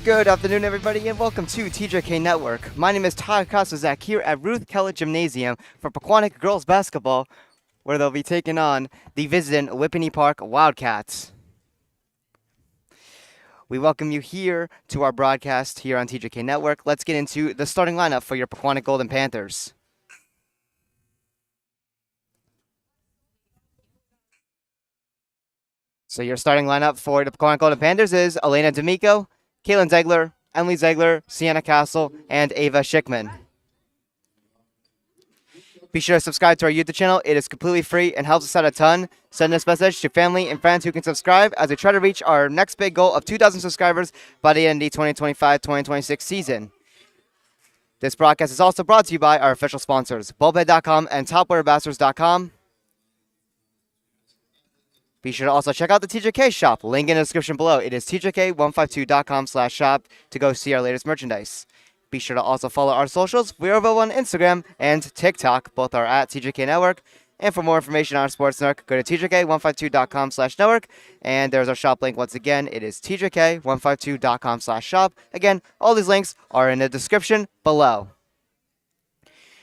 Good afternoon, everybody, and welcome to TJK Network. My name is Ty Kosozak here at Ruth Kellett Gymnasium for Pequannock girls basketball, where they'll be taking on the visiting Whippany Park Wildcats. We welcome you here to our broadcast here on TJK Network. Let's get into the starting lineup for your Pequannock Golden Panthers. So your starting lineup for the Pequannock Golden Panthers is Elena D'Amico, Caitlin Zegler, Emily Zegler, Sienna Castle, and Ava Schickman. Be sure to subscribe to our YouTube channel. It is completely free and helps us out a ton. Send this message to family and friends who can subscribe as we try to reach our next big goal of 2,000 subscribers by the end of the 2025-2026 season. This broadcast is also brought to you by our official sponsors, Bulbhead.com and TopWearAmbassadors.com. Be sure to also check out the TJK shop. Link in the description below. It is tjk152.com/shop to go see our latest merchandise. Be sure to also follow our socials. We are available on Instagram and TikTok. Both are at TJK Network. And for more information on our sports network, go to tjk152.com/network. And there's our shop link once again. It is tjk152.com/shop. Again, all these links are in the description below.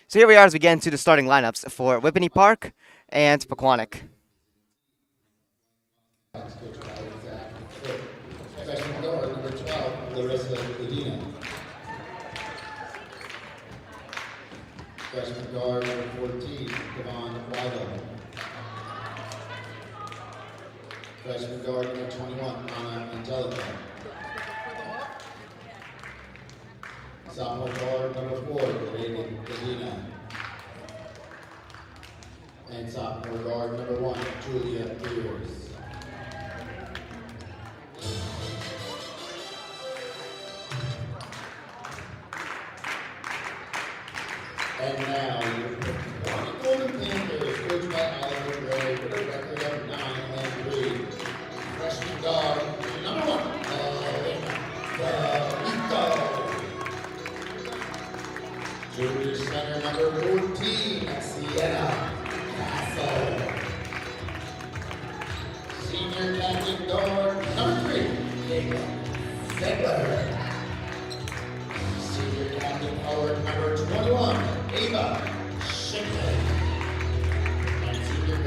So here we are as we get into the starting lineups for Whippany Park and Pequannock. Freshman guard number 12, Larissa Medina. Freshman guard number 14, Devon Weigel. Freshman guard number 21, Anna Angelica. Sophomore guard number 4, Raven Medina. And sophomore guard number 1, Julia Beers. And now, your Pequannock Golden Panthers, coached by Oliver Gray, with a record of 9-3. Freshman guard number 1, Rico. Junior center number 14, Sienna Castle. Senior captain guard number 3, Ava Zegler. Senior captain forward number 21, Ava Schickman. And senior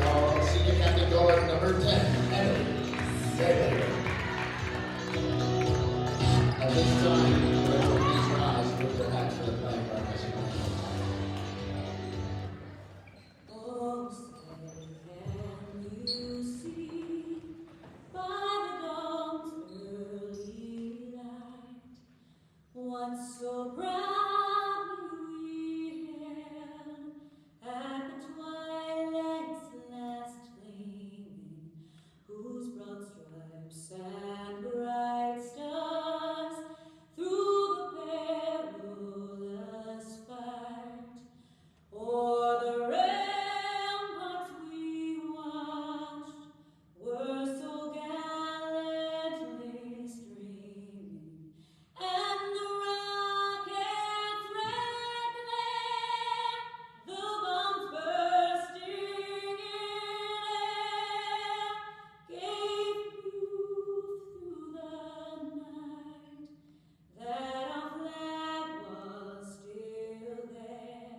captain guard number 10, Emily Zegler. At this time, let's please rise with their hats for the playing partnership. Oh, say can you see by the dawn's early light once so proudly we hailed at the twilight's last gleaming, whose broad stripes and bright stars through the perilous fight o'er the ramparts we watched were so gallantly streaming, and the rockets red glare, the bombs bursting in air, gave proof through the night that our flag was still there.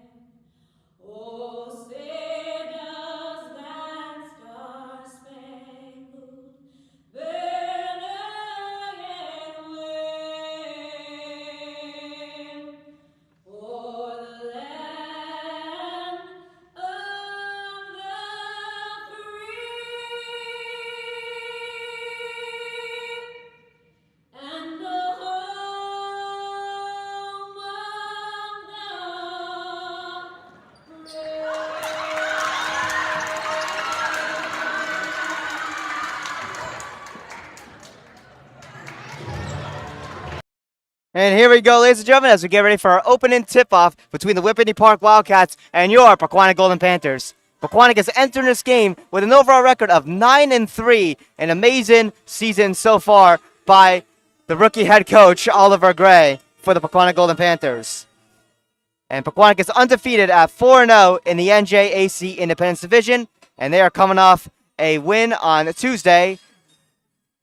Oh, say does that star-spangled banner yet wave o'er the land of the free and the home of the brave. And here we go, ladies and gentlemen, as we get ready for our opening tip-off between the Whippany Park Wildcats and your Pequannock Golden Panthers. Pequannock is entering this game with an overall record of 9-3, an amazing season so far by the rookie head coach, Oliver Gray, for the Pequannock Golden Panthers. And Pequannock is undefeated at 4-0 in the NJAC Independence Division, and they are coming off a win on Tuesday,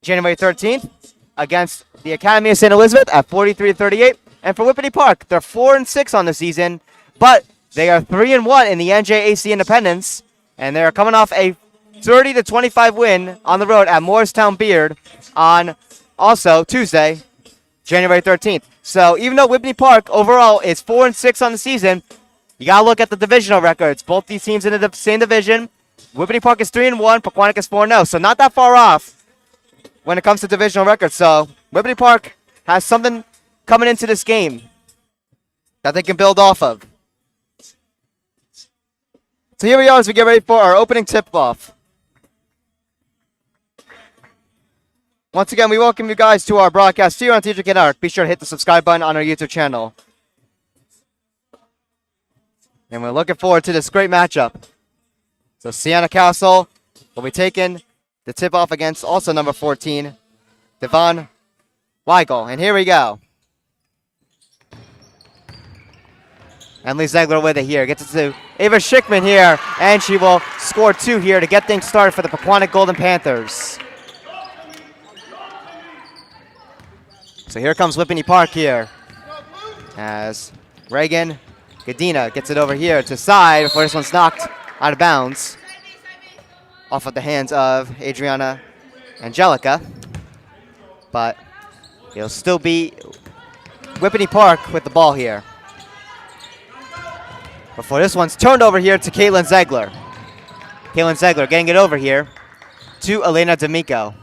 January 13th, against the Academy of St. Elizabeth at 43-38. And for Whippany Park, they're 4-6 on the season, but they are 3-1 in the NJAC Independence, and they're coming off a 30-25 win on the road at Morristown Beard on also Tuesday, January 13th. So even though Whippany Park overall is 4-6 on the season, you gotta look at the divisional records. Both these teams in the same division. Whippany Park is 3-1, Pequannock is 4-0, so not that far off when it comes to divisional records. So Whippany Park has something coming into this game that they can build off of. So here we are as we get ready for our opening tip-off. Once again, we welcome you guys to our broadcast here on TJK NETWORK. Be sure to hit the subscribe button on our YouTube channel. And we're looking forward to this great matchup. So Sienna Castle will be taking the tip-off against also number 14, Devon Weigel. And here we go. Emily Zegler with it here. Gets it to Ava Schickman here. And she will score 2 here to get things started for the Pequannock Golden Panthers. So here comes Whippany Park here. As Reagan Gadina gets it over here to side before this one's knocked out of bounds. Off of the hands of Adriana Angelica. But it'll still be Whippany Park with the ball here. Before this one's turned over here to Caitlin Zegler. Caitlin Zegler getting it over here to Elena D'Amico.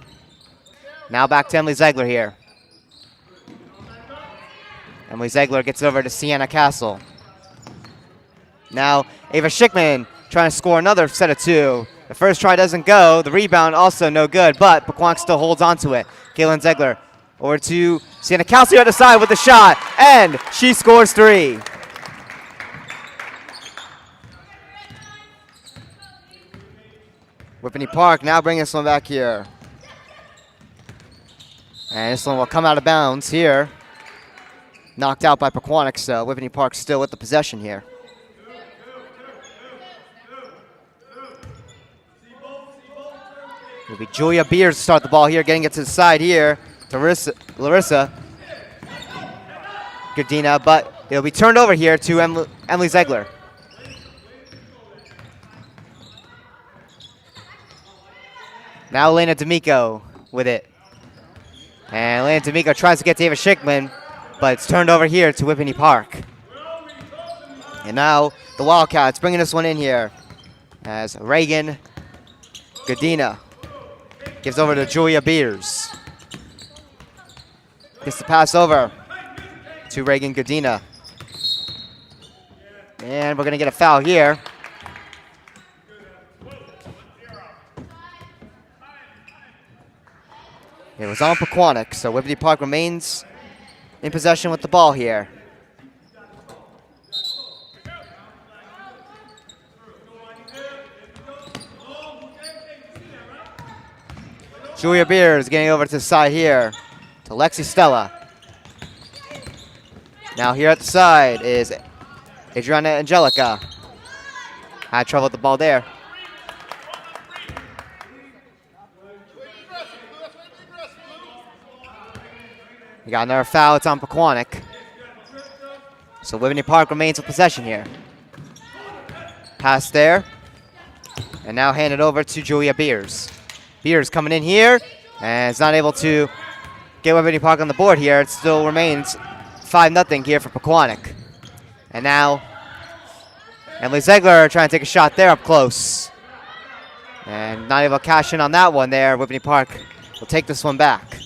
Now back to Emily Zegler here. Emily Zegler gets it over to Sienna Castle. Now Ava Schickman trying to score another set of 2. The first try doesn't go. The rebound also no good, but Pequannock still holds on to it. Caitlin Zegler over to Sienna Castle on the side with the shot, and she scores 3. Whippany Park now bringing this one back here. And this one will come out of bounds here. Knocked out by Pequannock, so Whippany Park still with the possession here. It'll be Julia Beers to start the ball here, getting it to the side here to Larissa Gadina, but it'll be turned over here to Emily Zegler. Now Elena D'Amico with it. And Elena D'Amico tries to get to Ava Schickman, but it's turned over here to Whippany Park. And now the Wildcats bringing this one in here as Reagan Gadina gives over to Julia Beers. Gets the pass over to Reagan Gadina. And we're going to get a foul here. It was on Pequannock, so Whippany Park remains in possession with the ball here. Julia Beers getting over to the side here to Lexi Stella. Now here at the side is Adriana Angelica. Had trouble with the ball there. We got another foul. It's on Pequannock. So Whippany Park remains with possession here. Pass there. And now handed over to Julia Beers. Beers coming in here. And is not able to get Whippany Park on the board here. It still remains 5-0 here for Pequannock. And now Emily Zegler trying to take a shot there up close. And not able to cash in on that one there. Whippany Park will take this one back.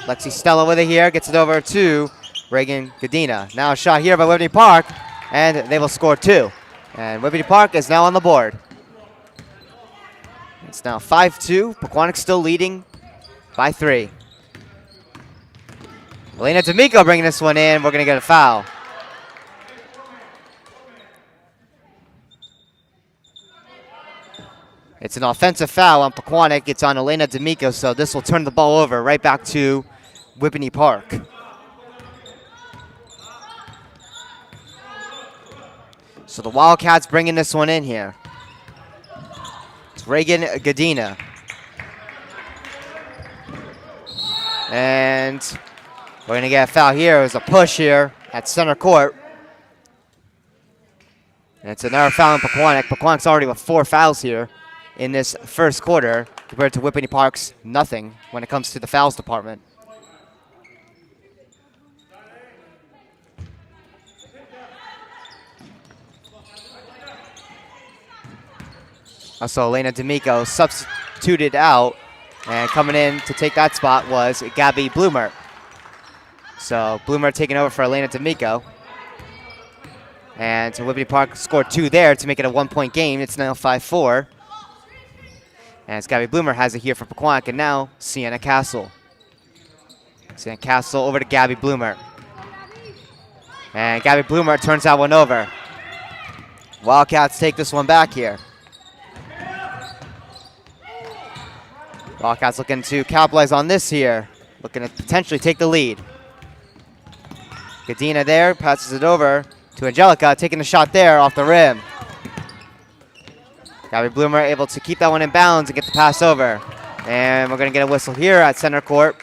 Lexi Stella with it here, gets it over to Reagan Gadina. Now a shot here by Whippany Park, and they will score 2. And Whippany Park is now on the board. It's now 5-2. Pequannock still leading by 3. Elena D'Amico bringing this one in. We're going to get a foul. It's an offensive foul on Pequannock. It's on Elena D'Amico, so this will turn the ball over right back to Whippany Park. So the Wildcats bringing this one in here. is Reagan Gadina. And we're going to get a foul here. It was a push here at center court. And it's another foul in Pequannock. Pequannock's already with 4 fouls here in this first quarter, compared to Whippany Park's nothing when it comes to the fouls department. Also, Elena D'Amico substituted out, and coming in to take that spot was Gabby Bloomer. So Bloomer taking over for Elena D'Amico. And so Whippany Park scored 2 there to make it a 1-point game. It's now 5-4. And Gabby Bloomer has it here for Pequannock, and now Sienna Castle. Sienna Castle over to Gabby Bloomer. And Gabby Bloomer turns that one over. Wildcats take this one back here. Wildcats looking to capitalize on this here. Looking to potentially take the lead. Gadina there, passes it over to Angelica, taking the shot there off the rim. Gabby Bloomer able to keep that one in bounds and get the pass over. And we're going to get a whistle here at center court.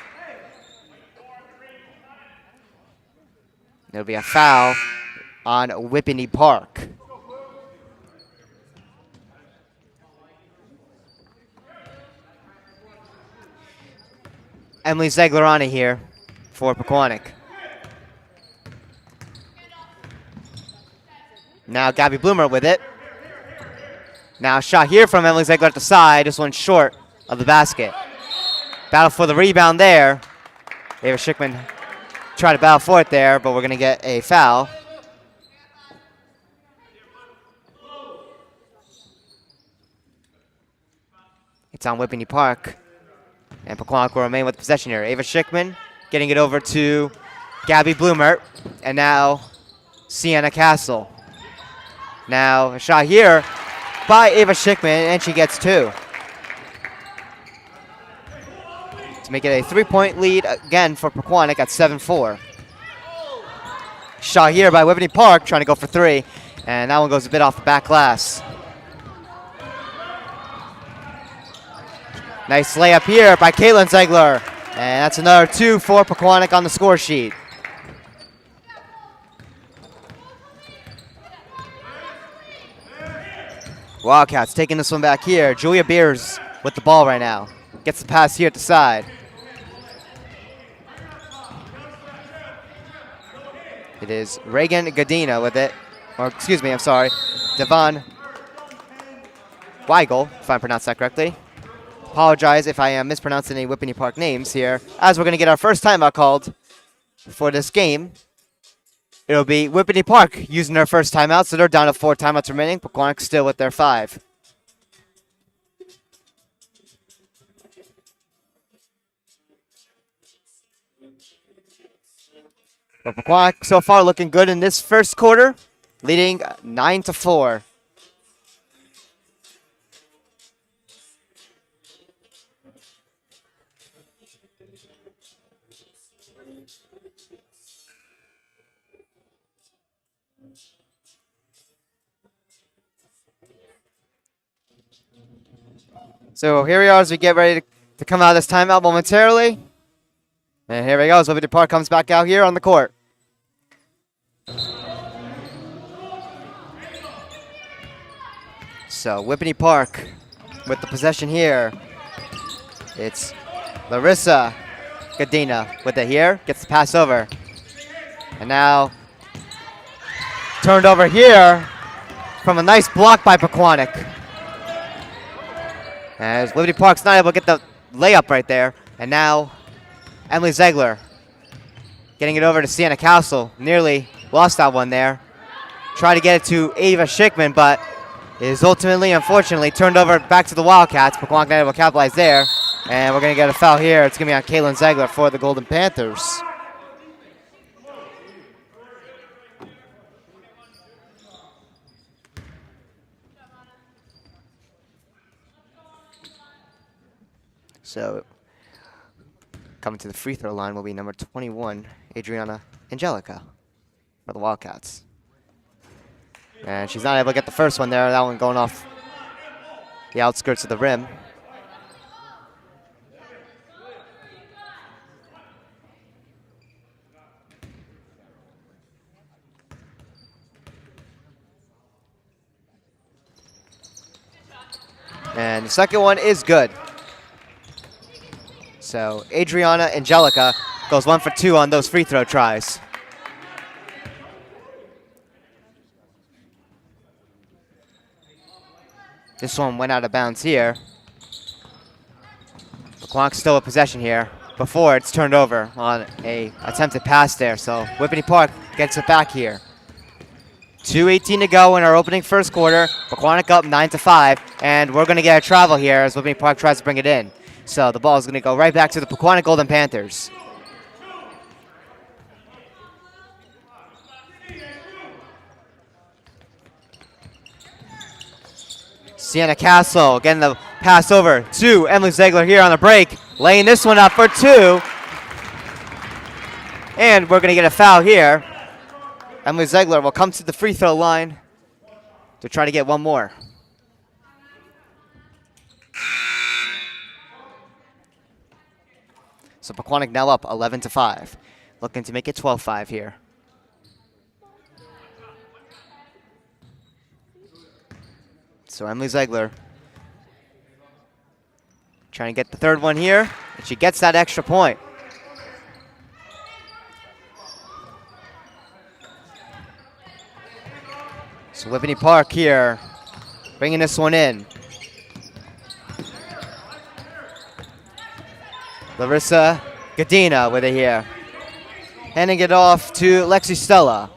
There'll be a foul on Whippany Park. Emily Zeglerani here for Pequannock. Now Gabby Bloomer with it. Now a shot here from Emily Zegler at the side. This one short of the basket. Battle for the rebound there. Ava Schickman tried to battle for it there, but we're going to get a foul. It's on Whippany Park. And Pequannock will remain with possession here. Ava Schickman getting it over to Gabby Bloomer. And now Sienna Castle. Now a shot here by Ava Schickman, and she gets 2. To make it a 3-point lead again for Pequannock at 7-4. Shot here by Whippany Park, trying to go for 3. And that one goes a bit off the back glass. Nice layup here by Caitlin Zegler. And that's another 2 for Pequannock on the score sheet. Wildcats taking this one back here. Julia Beers with the ball right now. Gets the pass here at the side. It is Reagan Gadina with it. Or, excuse me, I'm sorry. Devon Weigel, if I pronounced that correctly. Apologize if I am mispronouncing any Whippany Park names here, as we're going to get our first timeout called for this game. It'll be Whippany Park using their first timeout, so they're down to 4 timeouts remaining. Pequannock still with their 5. But Pequannock so far looking good in this first quarter, leading 9-4. So here we are as we get ready to come out of this timeout momentarily. And here we go as Whippany Park comes back out here on the court. So Whippany Park with the possession here. It's Larissa Gadina with it here. Gets the pass over. And now turned over here from a nice block by Pequannock. As Whippany Park's not able to get the layup right there. And now Emily Zegler getting it over to Sienna Castle. Nearly lost that one there. Tried to get it to Ava Schickman, but it is ultimately, unfortunately, turned over back to the Wildcats. Pequannock not able to capitalize there. And we're going to get a foul here. It's going to be on Caitlin Zegler for the Golden Panthers. So, coming to the free throw line will be number 21, Adriana Angelica, for the Wildcats. And she's not able to get the first one there. That one going off the outskirts of the rim. And the second one is good. So Adriana Angelica goes 1 for 2 on those free throw tries. This one went out of bounds here. Pequannock still with possession here before it's turned over on a attempted pass there. So Whippany Park gets it back here. 2:18 to go in our opening first quarter. Pequannock up 9-5, and we're going to get a travel here as Whippany Park tries to bring it in. So the ball is going to go right back to the Pequannock Golden Panthers. Sienna Castle getting the pass over to Emily Ziegler here on the break, laying this one up for 2. And we're going to get a foul here. Emily Ziegler will come to the free throw line to try to get one more. So Pequannock now up 11-5, looking to make it 12-5 here. So Emily Ziegler trying to get the third one here, and she gets that extra point. So Whippany Park here, bringing this one in. Larissa Gadina with it here. Handing it off to Lexi Stella.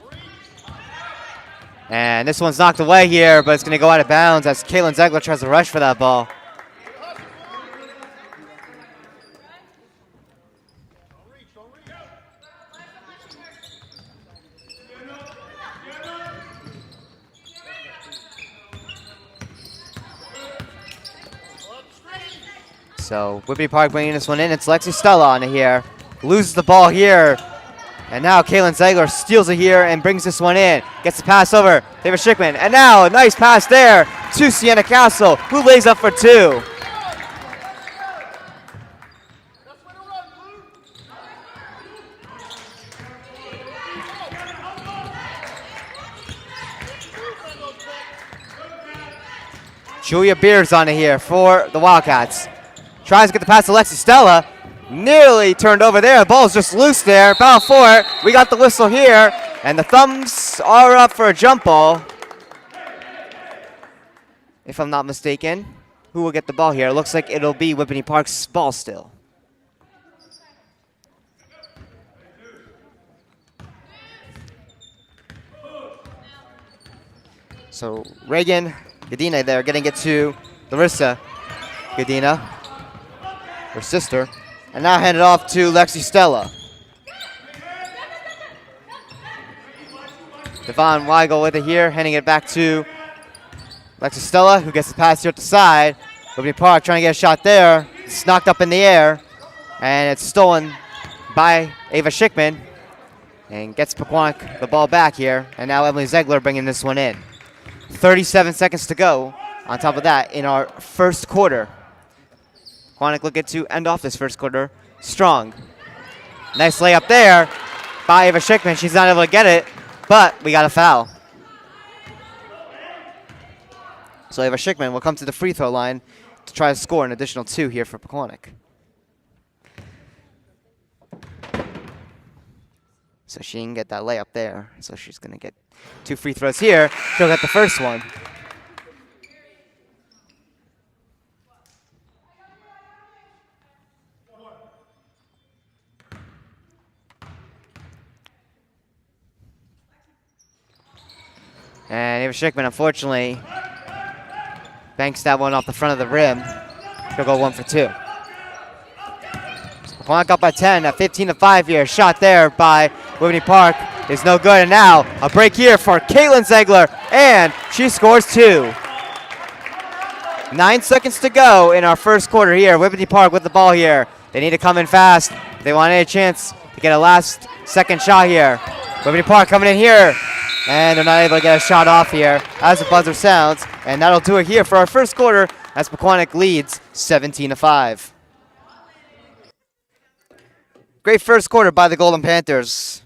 And this one's knocked away here, but it's going to go out of bounds as Kaylin Ziegler tries to rush for that ball. So Whippany Park bringing this one in. It's Lexi Stella on it here. Loses the ball here. And now Kaylin Ziegler steals it here and brings this one in. Gets the pass over David Schickman. And now a nice pass there to Sienna Castle, who lays up for 2. Julia Beers on it here for the Wildcats. Tries to get the pass to Lexi Stella. Nearly turned over there. The ball's just loose there. Foul for it. We got the whistle here. And the thumbs are up for a jump ball. If I'm not mistaken. Who will get the ball here? It looks like it'll be Whippany Park's ball still. So Reagan Gadina there getting it to Larissa Gadina, her sister. And now hand it off to Lexi Stella. Devon Weigel with it here, handing it back to Lexi Stella, who gets the pass here at the side. Whippany Park trying to get a shot there. It's knocked up in the air, and it's stolen by Ava Schickman. And gets Pequannock the ball back here. And now Emily Ziegler bringing this one in. 37 seconds to go on top of that in our first quarter. Pequannock looking to end off this first quarter strong. Nice layup there by Ava Schickman. She's not able to get it, but we got a foul. So Ava Schickman will come to the free throw line to try to score an additional 2 here for Pequannock. So she didn't get that layup there, so she's going to get 2 free throws here. She'll get the first one. And Ava Schickman, unfortunately, banks that one off the front of the rim. She'll go 1 for 2. Pequannock up by 10 at 15-5 here. Shot there by Whippany Park is no good. And now a break here for Kaylin Ziegler, and she scores 2. 9 seconds to go in our first quarter here. Whippany Park with the ball here. They need to come in fast. They want any chance to get a last second shot here. Whippany Park coming in here. And they're not able to get a shot off here as the buzzer sounds. And that'll do it here for our first quarter as Pequannock leads 17-5. Great first quarter by the Golden Panthers.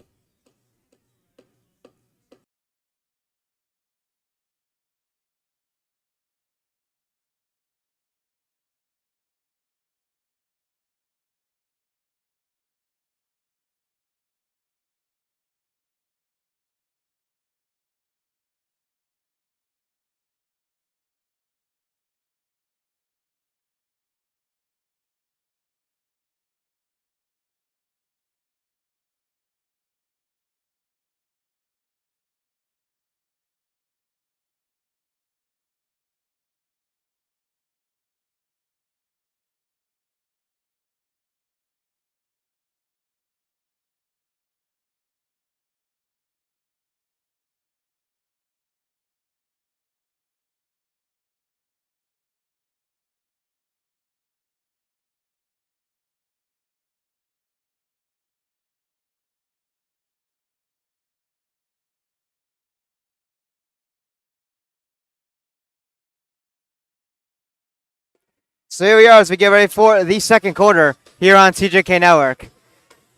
So here we are as we get ready for the second quarter here on TJK Network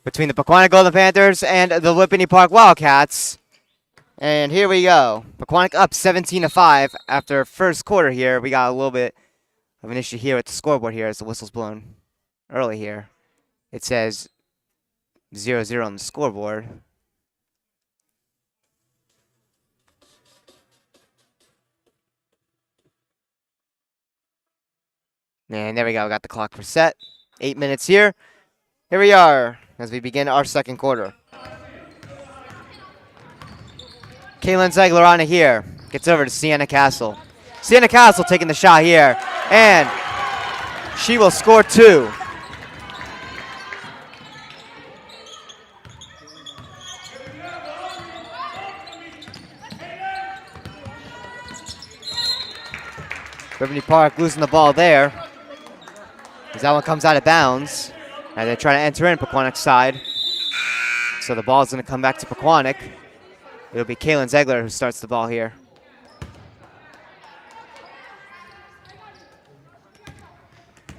between the Pequannock Golden Panthers and the Whippany Park Wildcats. And here we go. Pequannock up 17-5 after first quarter here. We got a little bit of an issue here with the scoreboard here as the whistle's blown early here. It says 0-0 on the scoreboard. And there we go. We got the clock reset. 8 minutes here. Here we are as we begin our second quarter. Kaylin Ziegler on it here. Gets over to Sienna Castle. Sienna Castle taking the shot here. And she will score 2. Whippany Park losing the ball there. As that one comes out of bounds. And they're trying to enter in Pequannock's side. So the ball is going to come back to Pequannock. It'll be Kaylin Ziegler who starts the ball here.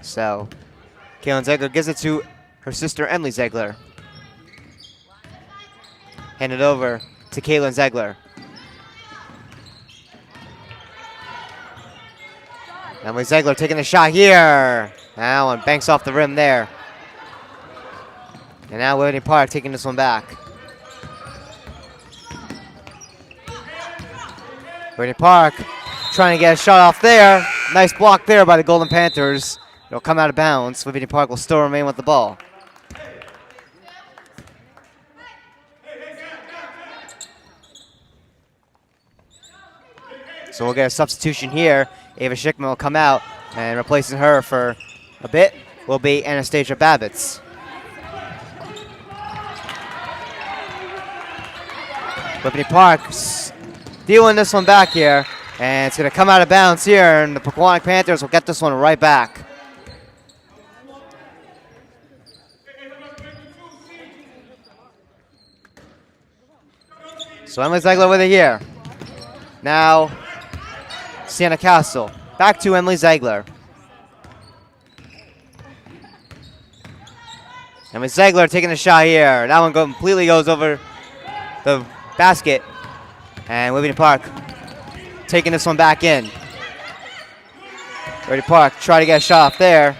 So Kaylin Ziegler gives it to her sister Emily Ziegler. Hand it over to Kaylin Ziegler. Emily Ziegler taking the shot here. That one banks off the rim there. And now Whippany Park taking this one back. Whippany Park trying to get a shot off there. Nice block there by the Golden Panthers. It'll come out of bounds. Whippany Park will still remain with the ball. So we'll get a substitution here. Ava Schickman will come out, and replacing her for a bit will be Anastasia Babbitts. Whippany Park stealing this one back here, and it's going to come out of bounds here, and the Pequannock Panthers will get this one right back. So Emily Ziegler with it here. Now Sienna Castle. Back to Emily Ziegler. Emily Ziegler taking a shot here. That one completely goes over the basket. And Whippany Park taking this one back in. Whippany Park try to get a shot off there.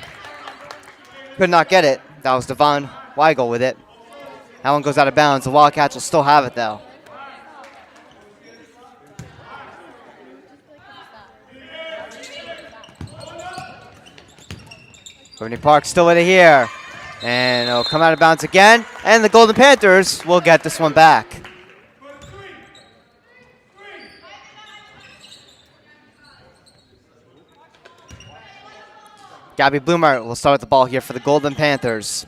Could not get it. That was Devon Weigel with it. That one goes out of bounds. The Wildcats will still have it though. Whippany Park still with it here. And it'll come out of bounds again. And the Golden Panthers will get this one back. Gabby Bloomer will start with the ball here for the Golden Panthers.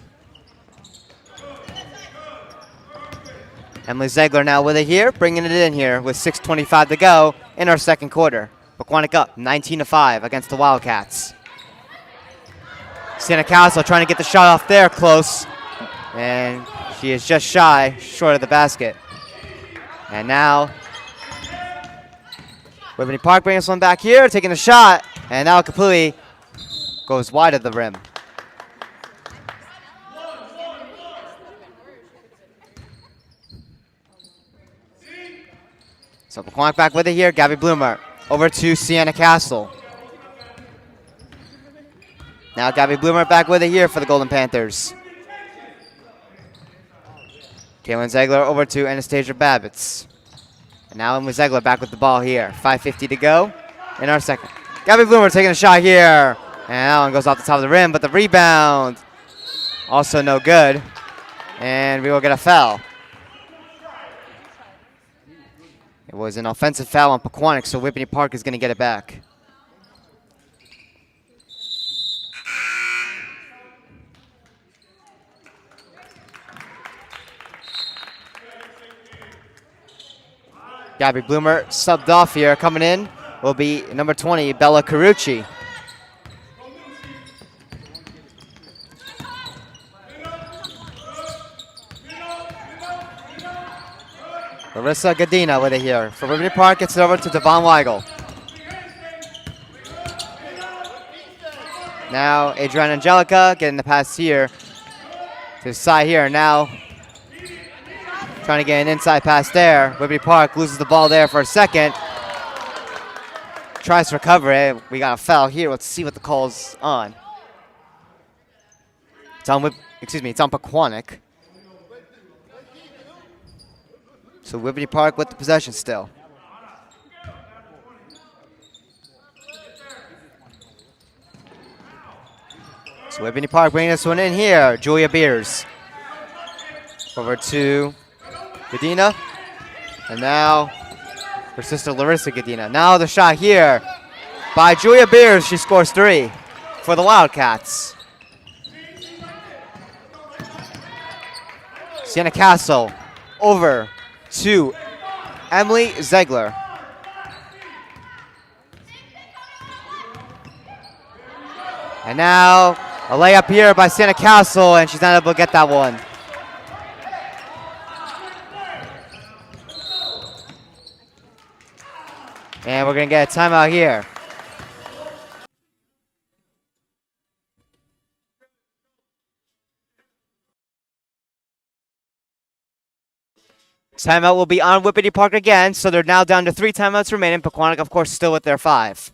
Emily Ziegler now with it here, bringing it in here with 6:25 to go in our second quarter. Pequannock up 19-5 against the Wildcats. Sienna Castle trying to get the shot off there close. And she is just short of the basket. And now Whippany Park bringing this one back here, taking the shot. And now it completely goes wide of the rim. So Pequannock back with it here. Gabby Bloomer over to Sienna Castle. Now Gabby Bloomer back with it here for the Golden Panthers. Caitlin Zegler over to Anastasia Babbitts. And now Emily Zegler back with the ball here. 5:50 to go in our second. Gabby Bloomer taking a shot here. And that one goes off the top of the rim, but the rebound also no good. And we will get a foul. It was an offensive foul on Pequannock, so Whippany Park is going to get it back. Gabby Bloomer subbed off here. Coming in will be number 20, Bella Carucci. Larissa Gadina with it here. For Whippany Park, gets it over to Devon Weigel. Now Adriana Angelica getting the pass here to the side here. Now trying to get an inside pass there. Whippany Park loses the ball there for a second. Tries to recover it. We got a foul here. Let's see what the call's on. It's on it's on Pequannock. So Whippany Park with the possession still. So Whippany Park bringing this one in here. Julia Beers. Over to Gadina. And now her sister Larissa Gadina. Now the shot here by Julia Beers. She scores 3 for the Wildcats. Sienna Castle over to Emily Zegler. And now a layup here by Sienna Castle, and she's not able to get that one. And we're going to get a timeout here. Timeout will be on Whippany Park again, so they're now down to 3 timeouts remaining. Pequannock, of course, still with their 5.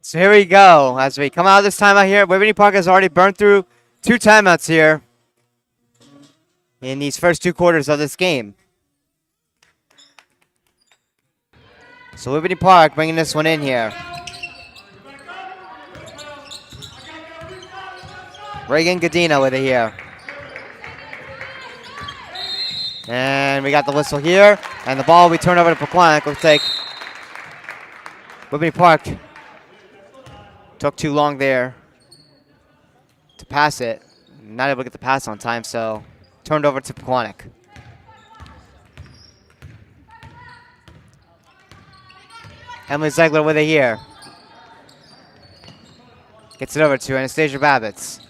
So here we go. As we come out of this timeout here, Whippany Park has already burned through 2 timeouts here in these first 2 quarters of this game. So Whippany Park bringing this one in here. Reagan Gadina with it here. And we got the whistle here. And the ball we turn over to Pequannock. Looks like Whippany Park took too long there to pass it. Not able to get the pass on time, so turned over to Pequannock. Emily Zegler with it here. Gets it over to Anastasia Babbitts.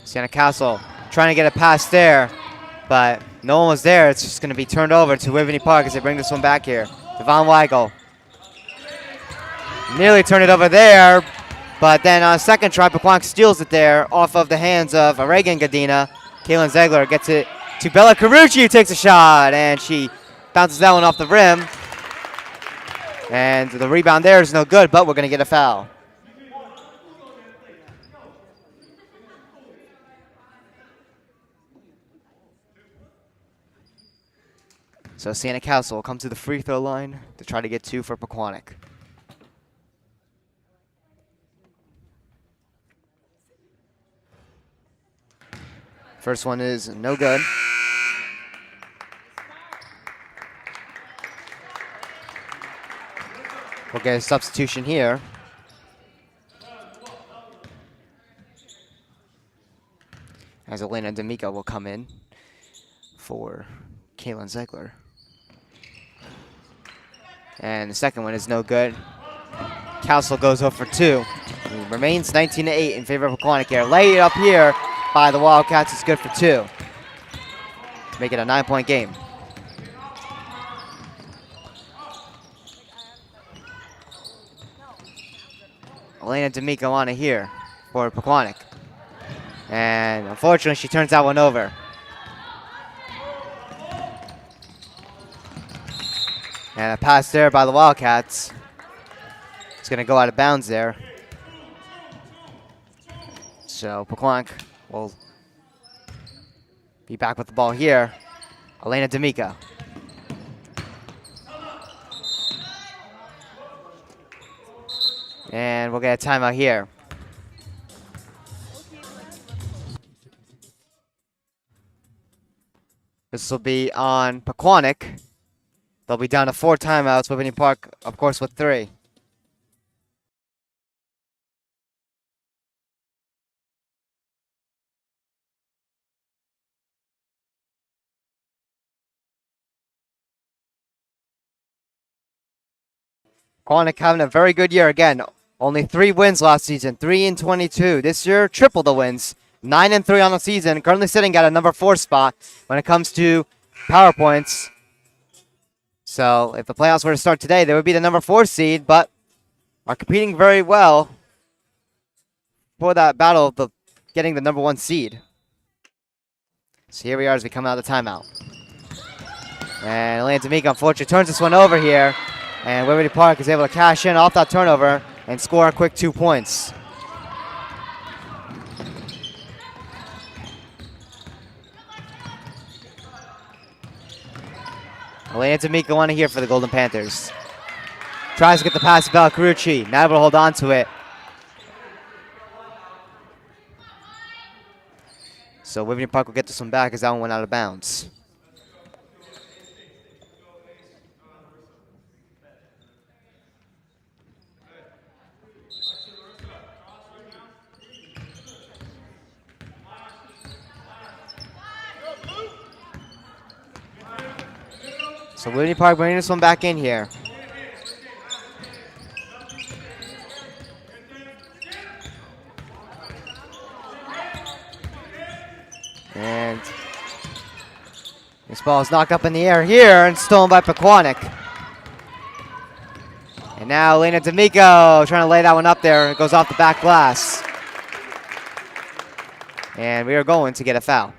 Sienna Castle trying to get a pass there, but no one was there. It's just going to be turned over to Whippany Park as they bring this one back here. Devon Weigel. Nearly turned it over there, but then on a second try, Pequannock steals it there off of the hands of Reagan Gadina. Caitlin Zegler gets it to Bella Carucci, who takes a shot, and she bounces that one off the rim. And the rebound there is no good, but we're going to get a foul. So Santa Castle will come to the free throw line to try to get 2 for Pequannock. First one is no good. We'll get a substitution here. As Elena D'Amico will come in for Kaylin Zegler. And the second one is no good. Castle goes up for 2. It remains 19-8 in favor of Pequannock here. Lay it up here by the Wildcats. It's good for 2. To make it a 9-point game. Elena D'Amico on it here for Pequannock. And unfortunately, she turns that one over. And a pass there by the Wildcats. It's going to go out of bounds there. So Pequannock will be back with the ball here. Elena D'Amico. And we'll get a timeout here. This will be on Pequannock. They'll be down to 4 timeouts. Whippany Park, of course, with 3. Pequannock having a very good year again. Only 3 wins last season, 3-22. This year, triple the wins. 9-3 on the season. Currently sitting at a number 4 spot when it comes to power points. So if the playoffs were to start today, they would be the number 4 seed, but are competing very well for that battle of getting the number 1 seed. So here we are as we come out of the timeout. And Elena D'Amico, unfortunately, turns this one over here. And Whippany Park is able to cash in off that turnover and score a quick 2 points. Elena D'Amico on here for the Golden Panthers. Tries to get the pass to Valcarucci. Not able to hold on to it. So Whippany Park will get this one back as that one went out of bounds. So Whippany Park bringing this one back in here. And this ball is knocked up in the air here and stolen by Pequannock. And now Elena D'Amico trying to lay that one up there. It goes off the back glass. And we are going to get a foul.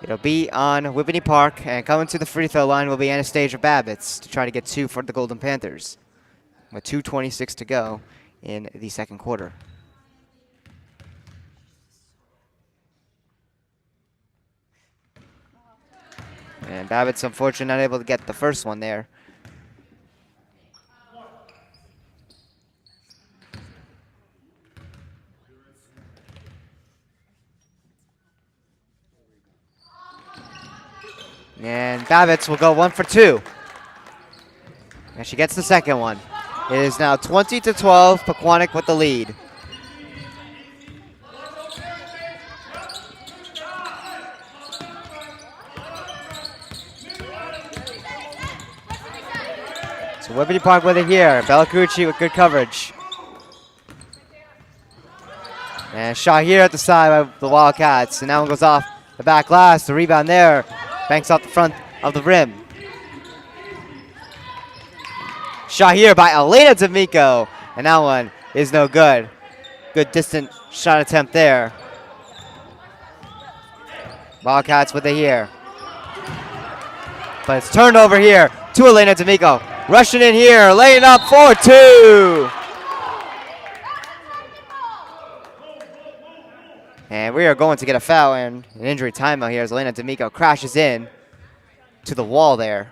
It'll be on Whippany Park, and coming to the free throw line will be Anastasia Babbitts to try to get 2 for the Golden Panthers with 2:26 to go in the second quarter. And Babbitts, unfortunately, not able to get the first one there. And Babbitts will go 1 for 2. And she gets the second one. It is now 20-12, Pequannock with the lead. So Whippany Park with it here. Valcarucci with good coverage. And shot here at the side of the Wildcats. And that one goes off the back glass. The rebound there. Banks off the front of the rim. Shot here by Elena D'Amico. And that one is no good. Good distant shot attempt there. Wildcats with it here. But it's turned over here to Elena D'Amico. Rushing in here, laying up for 2. And we are going to get a foul and an injury timeout here as Elena D'Amico crashes in to the wall there.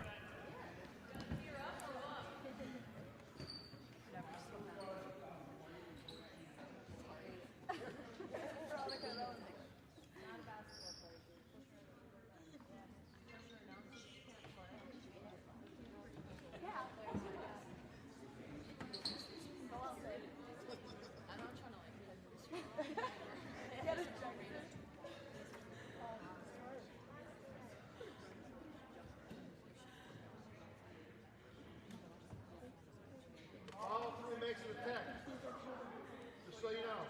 All 3 makes it a 10. Just so you know.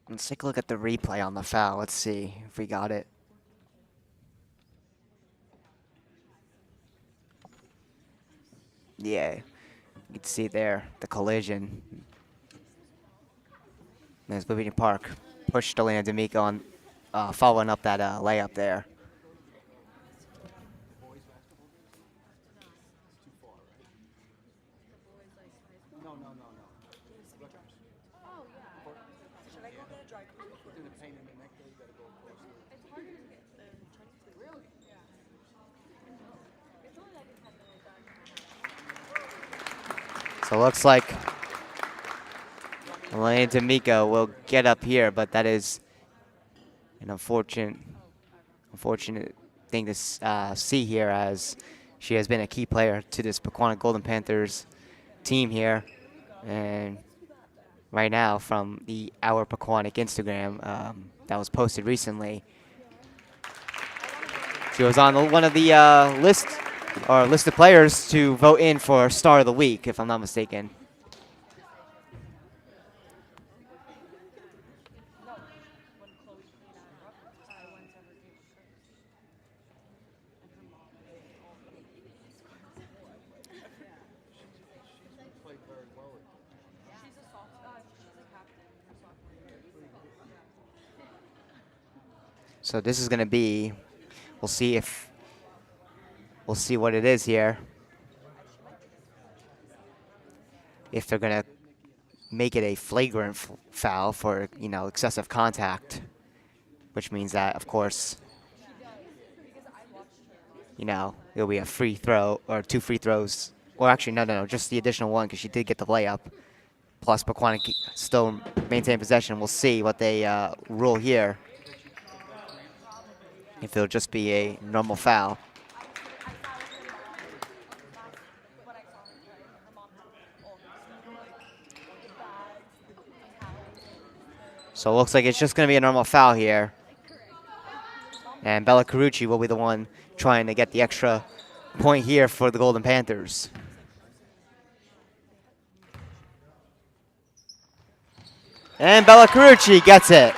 Let's take a look at the replay on the foul. Let's see if we got it. Yeah, you can see there the collision. There's Whippany Park pushed Elena D'Amico on following up that layup there. So it looks like Elena D'Amico will get up here, but that is an unfortunate thing to see here, as she has been a key player to this Pequannock Golden Panthers team here. And right now, from the Our Pequannock Instagram that was posted recently, she was on one of the list of players to vote in for Star of the Week, if I'm not mistaken. So this is going to be, we'll see what it is here. If they're going to make it a flagrant foul for, excessive contact, which means that, of course, it'll be a free throw or 2 free throws. Or actually, no, just the additional 1, because she did get the layup. Plus, Pequannock still maintain possession. We'll see what they rule here. If it'll just be a normal foul. So it looks like it's just going to be a normal foul here. And Bella Carucci will be the one trying to get the extra point here for the Golden Panthers. And Bella Carucci gets it.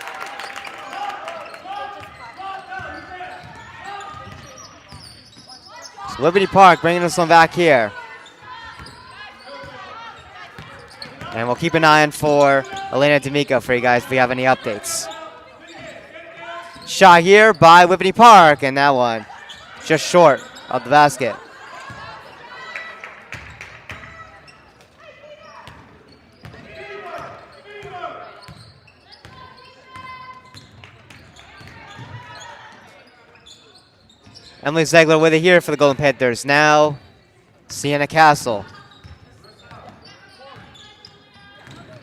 So Whippany Park bringing us on back here. And we'll keep an eye on for Elena D'Amico for you guys if we have any updates. Shot here by Whippany Park, and that one just short of the basket. Emily Zegler with it here for the Golden Panthers. Now, Sienna Castle.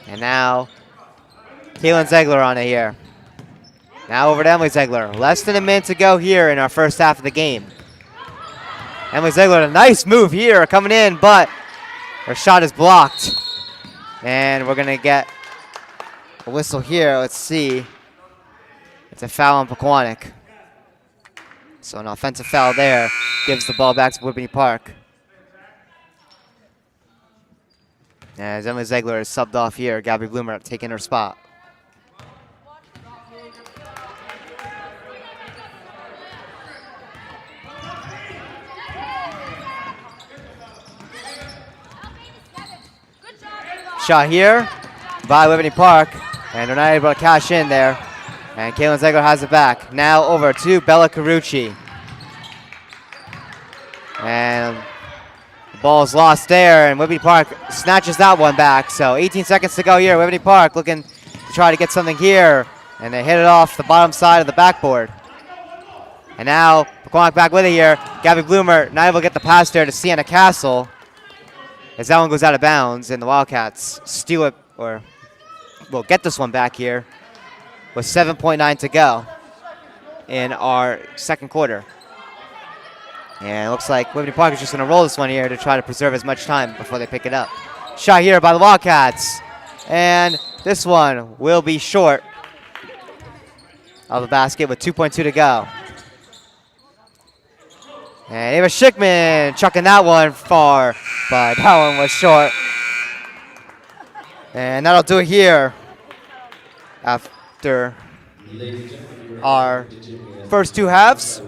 And now, Kaylin Zegler on it here. Now over to Emily Zegler. Less than a minute to go here in our first half of the game. Emily Zegler, a nice move here coming in, but her shot is blocked. And we're going to get a whistle here. Let's see. It's a foul on Pequannock. So an offensive foul there. Gives the ball back to Whippany Park. As Emily Zegler is subbed off here, Gabby Bloomer taking her spot. Shot here by Whippany Park. And they're not able to cash in there. And Caitlin Zegler has it back. Now over to Bella Carucci. And the ball's lost there, and Whippany Park snatches that one back. So 18 seconds to go here. Whippany Park looking to try to get something here. And they hit it off the bottom side of the backboard. And now Pequannock back with it here. Gabby Bloomer not able to get the pass there to Sienna Castle, as that one goes out of bounds, and the Wildcats steal it, or will get this one back here with 7.9 to go in our second quarter. And it looks like Whippany Park is just going to roll this one here to try to preserve as much time before they pick it up. Shot here by the Wildcats. And this one will be short of the basket with 2.2 to go. And Ava Schickman chucking that one far, but that one was short. And that'll do it here after our first two halves.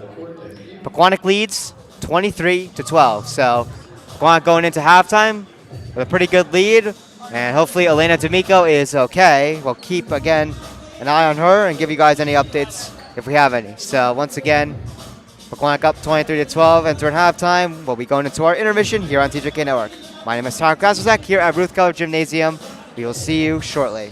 Pequannock leads 23-12. So Pequannock going into halftime with a pretty good lead. And hopefully Elena D'Amico is okay. We'll keep, again, an eye on her and give you guys any updates if we have any. So once again, Pequannock up 23-12, entering halftime. We'll be going into our intermission here on TJK Network. My name is Tyler Krasozak here at Ruth Keller Gymnasium. We will see you shortly.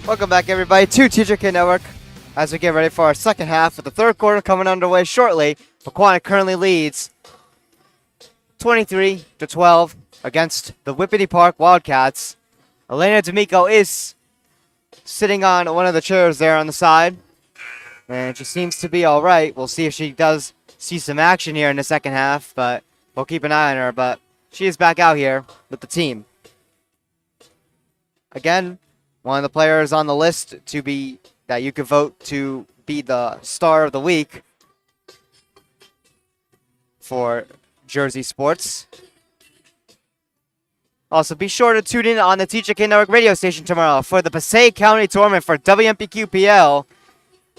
Welcome back, everybody, to TJK Network. As we get ready for our second half of the third quarter coming underway shortly, Pequannock currently leads 23-12 against the Whippany Park Wildcats. Elena D'Amico is sitting on one of the chairs there on the side, and she seems to be all right. We'll see if she does see some action here in the second half, but we'll keep an eye on her. But she is back out here with the team. Again, one of the players on the list to be that you could vote to be the star of the week for Jersey Sports. Also, be sure to tune in on the TJK Network radio station tomorrow for the Passaic County Tournament for WMPQPL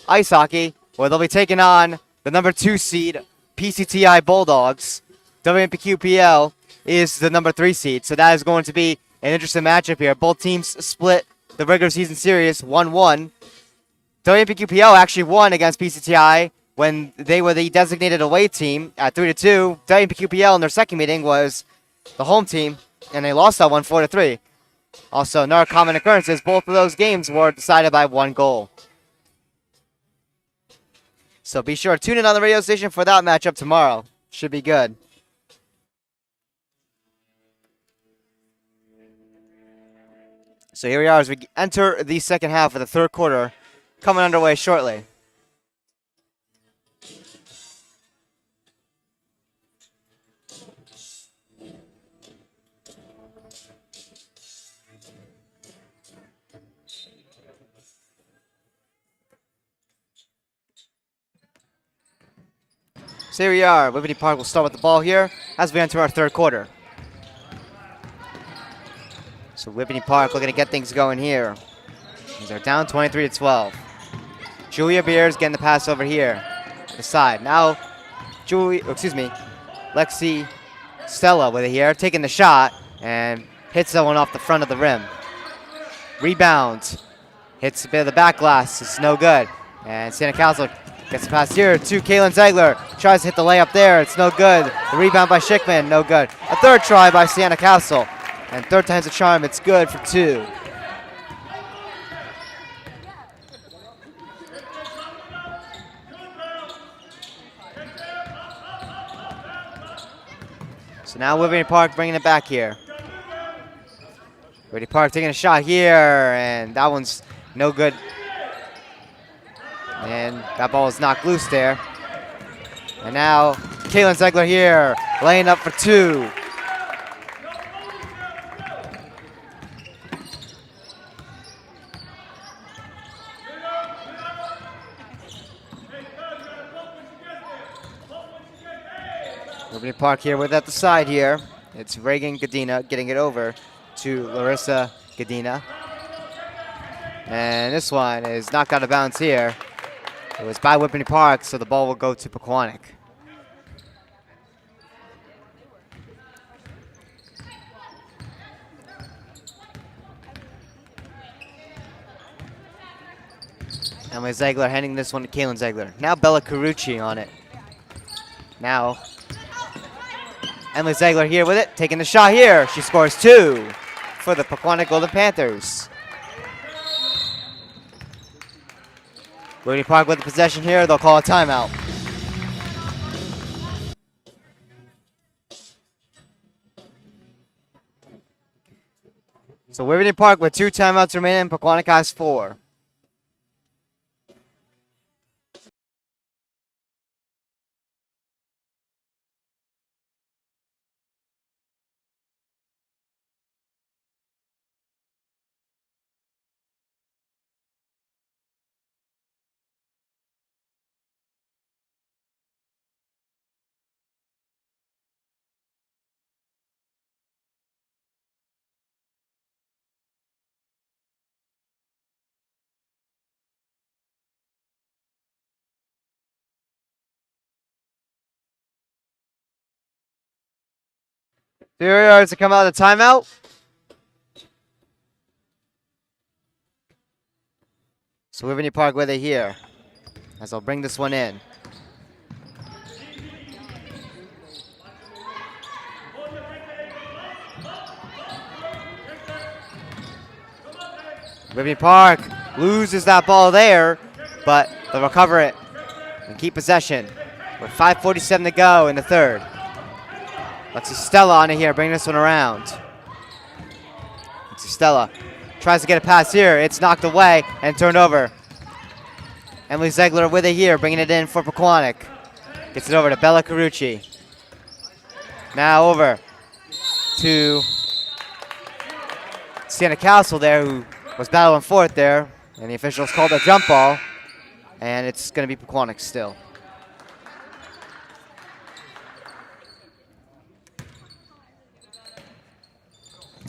Ice Hockey, where they'll be taking on the number 2 seed PCTI Bulldogs. WMPQPL is the number 3 seed, so that is going to be an interesting matchup here. Both teams split the regular season series 1-1. WMPQPL actually won against PCTI when they were the designated away team at 3-2. WMPQPL in their second meeting was the home team, and they lost that one 4-3. Also, another common occurrence is both of those games were decided by 1 goal. So be sure to tune in on the radio station for that matchup tomorrow. Should be good. So here we are as we enter the second half of the third quarter, coming underway shortly. So here we are. Whippany Park will start with the ball here as we enter our third quarter. So Whippany Park looking to get things going here. They're down 23-12. Julia Beers getting the pass over here. The side. Now, Lexi Stella with it here, taking the shot and hits that one off the front of the rim. Rebound. Hits a bit of the back glass. It's no good. And Santa Castle gets the pass here to Kaylin Zegler. Tries to hit the layup there. It's no good. The rebound by Schickman. No good. A third try by Santa Castle. And third time's a charm. It's good for 2. So now Whippany Park bringing it back here. Whippany Park taking a shot here, and that one's no good. And that ball is knocked loose there. And now Kaylin Zegler here, laying up for 2. Whippany Park here with at the side here. It's Reagan Gadina getting it over to Larissa Gadina. And this one is knocked out of bounds here. It was by Whippany Park, so the ball will go to Pequannock. Emily Zegler handing this one to Kaylin Zegler. Now Bella Carucci on it. Now Emily Zegler here with it, taking the shot here. She scores 2 for the Pequannock Golden Panthers. Whippany Park with the possession here. They'll call a timeout. So Whippany Park with 2 timeouts remaining. Pequannock has 4. Here we are to come out of the timeout. So Whippany Park with it here, as I'll bring this one in. Whippany Park loses that ball there, but they'll recover it and keep possession with 5:47 to go in the third. Let's see Stella on it here, bringing this one around. Let's see Stella tries to get a pass here. It's knocked away and turned over. Emily Zegler with it here, bringing it in for Pequannock. Gets it over to Bella Carucci. Now over to Sienna Castle there, who was battling fourth there. And the officials called a jump ball. And it's going to be Pequannock still.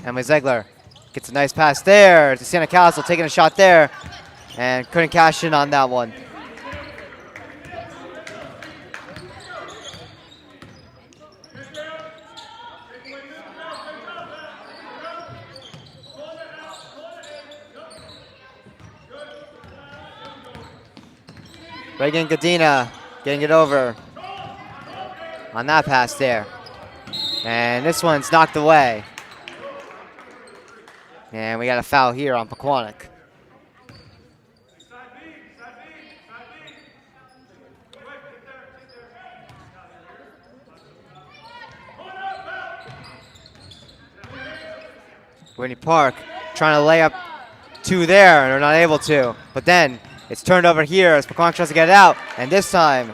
Emily Zegler gets a nice pass there to Sienna Castle, taking a shot there. And couldn't cash in on that one. Reagan Godina getting it over on that pass there. And this one's knocked away. And we got a foul here on Pequannock. Whippany Park trying to lay up two there, and they're not able to. But then it's turned over here as Pequannock tries to get it out. And this time,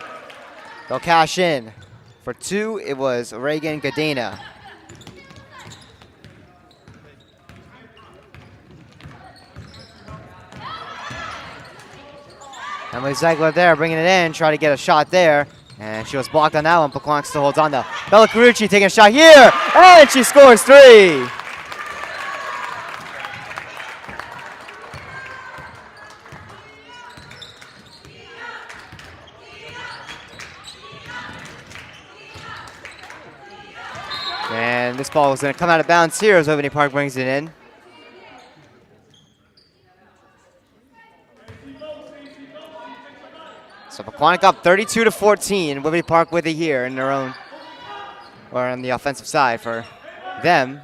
they'll cash in. For two, it was Reagan Godina. Emily Zegler there, bringing it in, trying to get a shot there. And she was blocked on that one. Pequannock still holds on though. Bella Carucci taking a shot here, and she scores three. And this ball is going to come out of bounds here as Whippany Park brings it in. So Pequannock up 32-14. Whippany Park with it here in their own, or on the offensive side for them.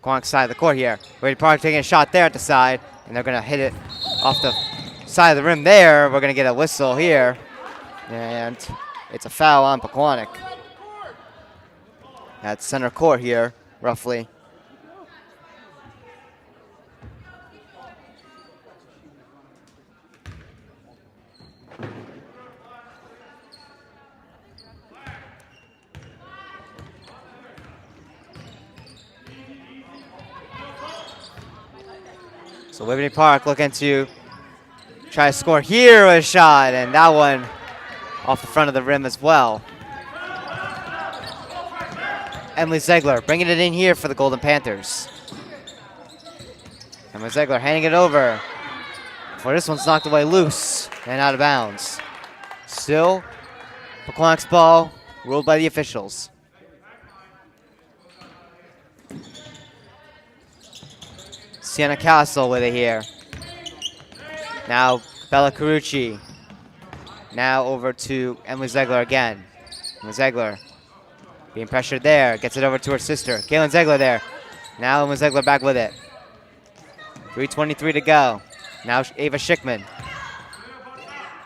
Pequannock side of the court here. Whippany Park taking a shot there at the side, and they're going to hit it off the side of the rim there. We're going to get a whistle here, and it's a foul on Pequannock. At center court here, roughly. So Whippany Park looking to try to score here with a shot, and that one off the front of the rim as well. Emily Zegler bringing it in here for the Golden Panthers. Emily Zegler handing it over. For this one's knocked away loose and out of bounds. Still, Pequannock's ball ruled by the officials. Sienna Castle with it here. Now Bella Carucci. Now over to Emily Zegler again. Emily Zegler being pressured there. Gets it over to her sister. Kaylin Zegler there. Now Emily Zegler back with it. 3:23 to go. Now Ava Schickman.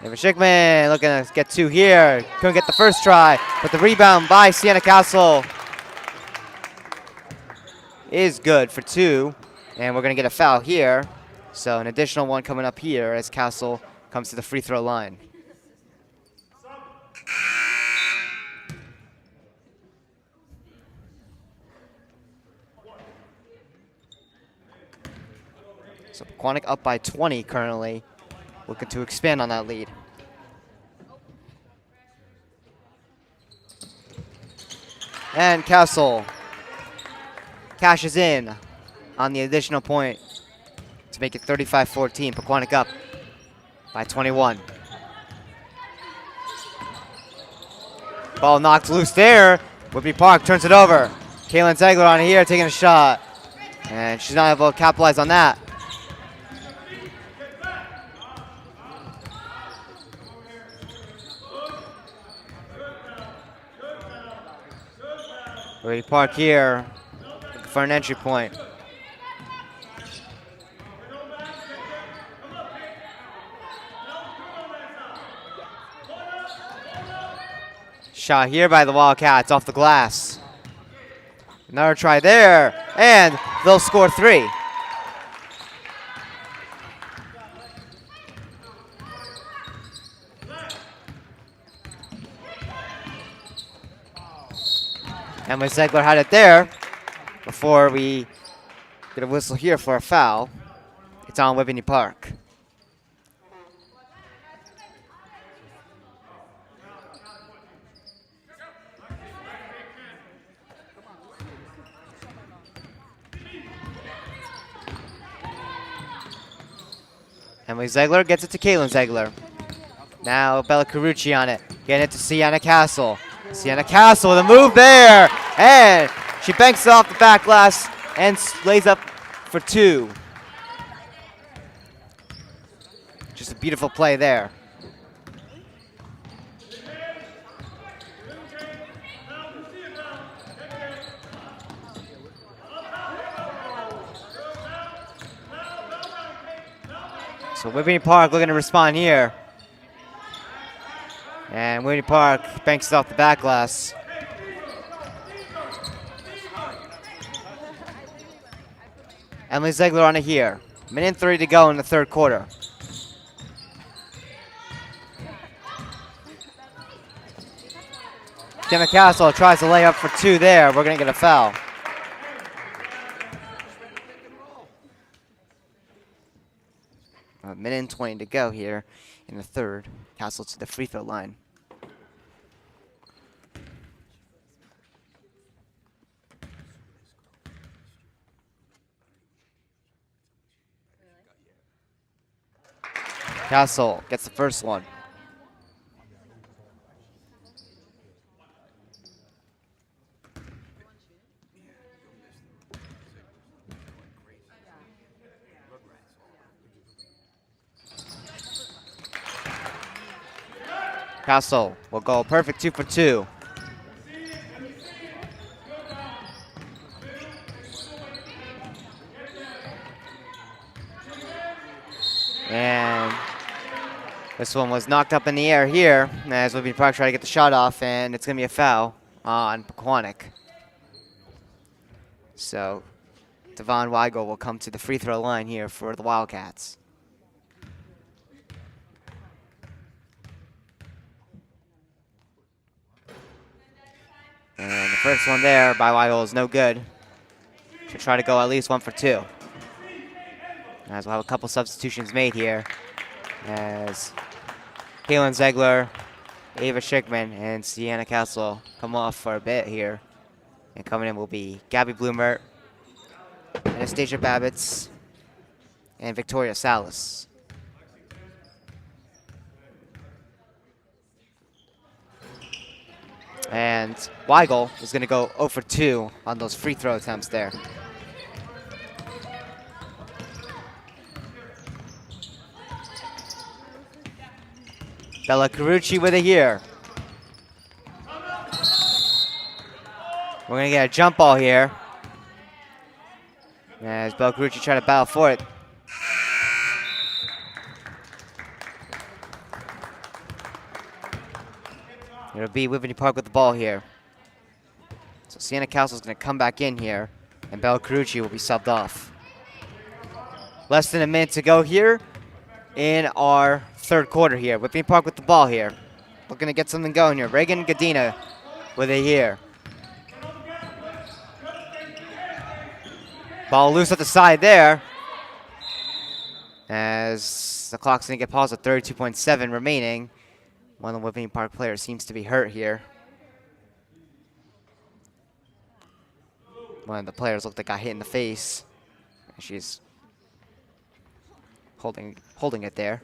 Ava Schickman looking to get two here. Couldn't get the first try, but the rebound by Sienna Castle is good for two. And we're going to get a foul here. So an additional one coming up here as Castle comes to the free throw line. So Pequannock up by 20 currently, looking to expand on that lead. And Castle cashes in on the additional point to make it 35-14. Pequannock up by 21. Ball knocked loose there. Whippany Park turns it over. Kaylin Zegler on here taking a shot. And she's not able to capitalize on that. Whippany Park here for an entry point. Shot here by the Wildcats off the glass. Another try there, and they'll score 3. Emily Zegler had it there before we get a whistle here for a foul. It's on Whippany Park. Emily Zegler gets it to Kaylin Zegler. Now Bella Carucci on it. Getting it to Sienna Castle. Sienna Castle with a move there. And she banks it off the back glass and lays up for 2. Just a beautiful play there. So Whippany Park looking to respond here. And Whippany Park banks it off the back glass. Emily Zegler on it here. 1:30 to go in the 3rd quarter. Sienna Castle tries to lay up for 2 there. We're going to get a foul. A 1:20 to go here in the 3rd. Castle to the free throw line. Castle gets the first one. Castle will go perfect 2 for 2. And this one was knocked up in the air here as Whippany Park try to get the shot off, and it's going to be a foul on Pequannock. So Devon Weigel will come to the free throw line here for the Wildcats. And the first one there by Weigel is no good. Should try to go at least 1 for 2. As we'll have a couple substitutions made here, as Kaylin Zegler, Ava Schickman, and Sienna Castle come off for a bit here. And coming in will be Gabby Bloomert, Anastasia Babbitts, and Victoria Salas. And Weigel is going to go 0 for 2 on those free throw attempts there. Bella Carucci with it here. We're going to get a jump ball here. As Bella Carucci try to battle for it. It'll be Whippany Park with the ball here. So Sienna Castle is going to come back in here, and Bella Carucci will be subbed off. Less than a minute to go here in our 3rd quarter here. Whippany Park with the ball here. Looking to get something going here. Reagan Gadina with it here. Ball loose at the side there. As the clock's going to get paused at 32.7 remaining. One of the Whippany Park players seems to be hurt here. One of the players looked like got hit in the face. She's holding it there.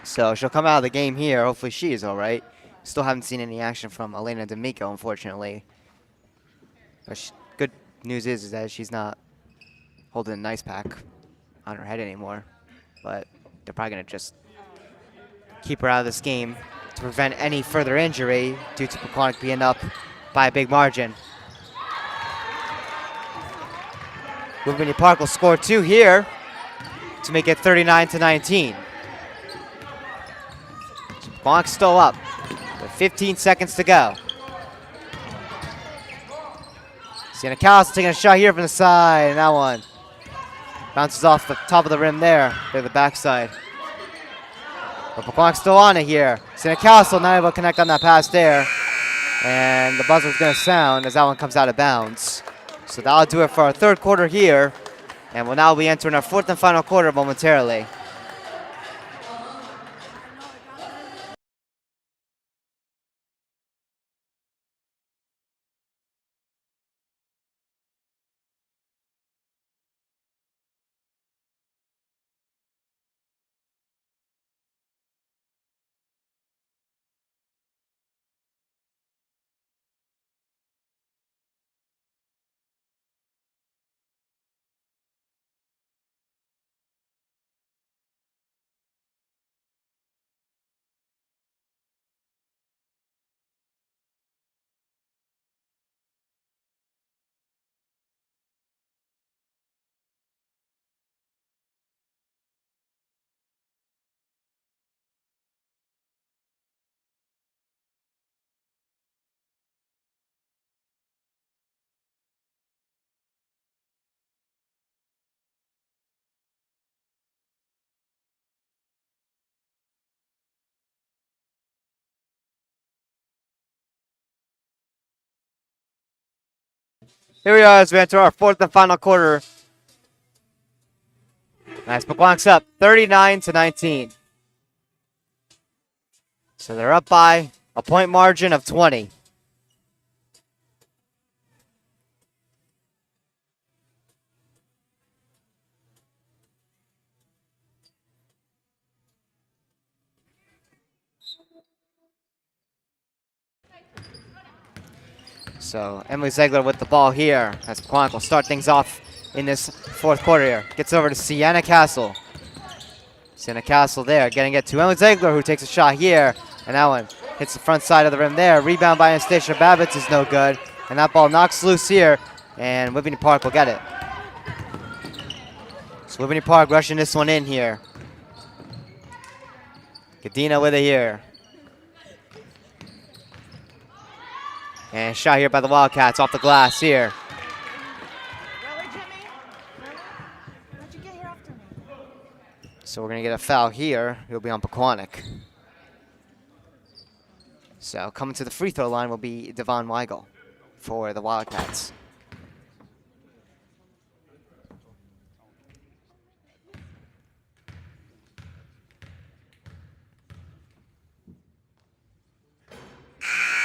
So she'll come out of the game here. Hopefully she is all right. Still haven't seen any action from Elena D'Amico, unfortunately. But good news is that she's not holding an ice pack on her head anymore. But they're probably going to just keep her out of this game to prevent any further injury due to Pequannock being up by a big margin. Whippany Park will score 2 here to make it 39-19. So Pequannock still up with 15 seconds to go. Sienna Callis taking a shot here from the side, and that one bounces off the top of the rim there, to the backside. But Pequannock's still on it here. Sienna Callis not able to connect on that pass there, and the buzzer's going to sound as that one comes out of bounds. So that'll do it for our third quarter here, and we'll now be entering our fourth and final quarter momentarily. Here we are as we enter our fourth and final quarter. Nice, Pequannock's up 39-19. So they're up by a point margin of 20. So Emily Ziegler with the ball here as Pequannock will start things off in this fourth quarter here. Gets over to Sienna Castle. Sienna Castle there, getting it to Emily Ziegler, who takes a shot here. And that one hits the front side of the rim there. Rebound by Anastasia Babbitts is no good. And that ball knocks loose here, and Whippany Park will get it. So Whippany Park rushing this one in here. Kadena with it here. And shot here by the Wildcats off the glass here. Really, Jimmy? Really? How'd you get here after me? So we're going to get a foul here. It'll be on Pequannock. So coming to the free throw line will be Devon Weigel for the Wildcats.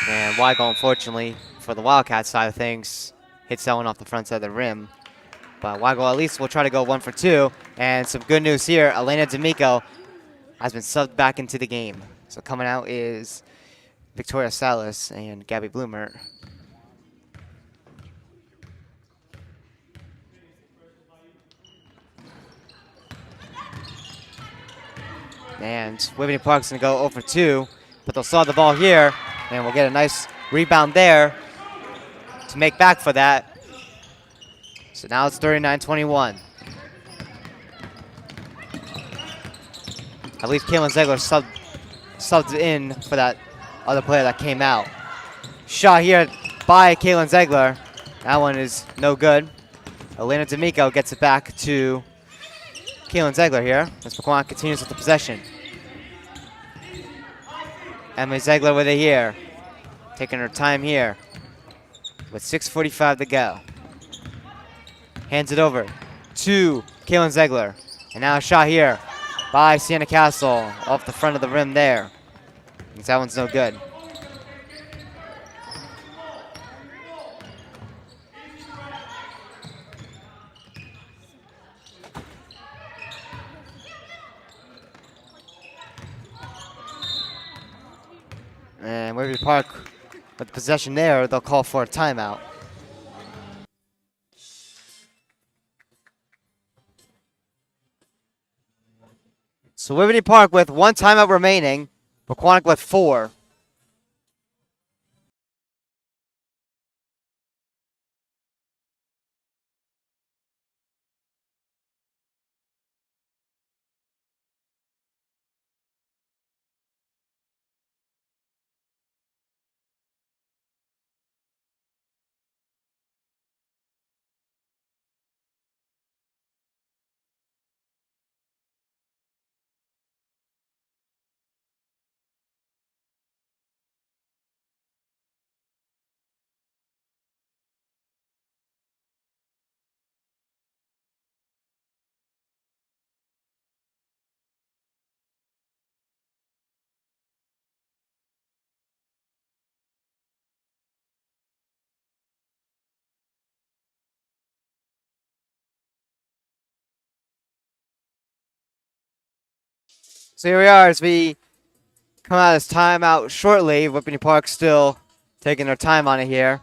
And Weigel, unfortunately, for the Wildcats side of things, hits that one off the front side of the rim. But Weigel at least will try to go 1 for 2. And some good news here, Elena D'Amico has been subbed back into the game. So coming out is Victoria Salas and Gabby Bloomert. And Whippany Park's going to go 0 for 2, but they'll saw the ball here, and we'll get a nice rebound there to make back for that. So now it's 39-21. At least Caitlin Ziegler subbed in for that other player that came out. Shot here by Caitlin Ziegler. That one is no good. Elena D'Amico gets it back to Caitlin Ziegler here as Pequannock continues with the possession. Emily Ziegler with it here. Taking her time here with 6:45 to go. Hands it over to Caitlin Ziegler. And now a shot here by Sienna Castle off the front of the rim there. And that one's no good. And Whippany Park with possession there, they'll call for a timeout. So Whippany Park with 1 timeout remaining. Pequannock with 4. So here we are as we come out of this timeout shortly. Whippany Park still taking their time on it here.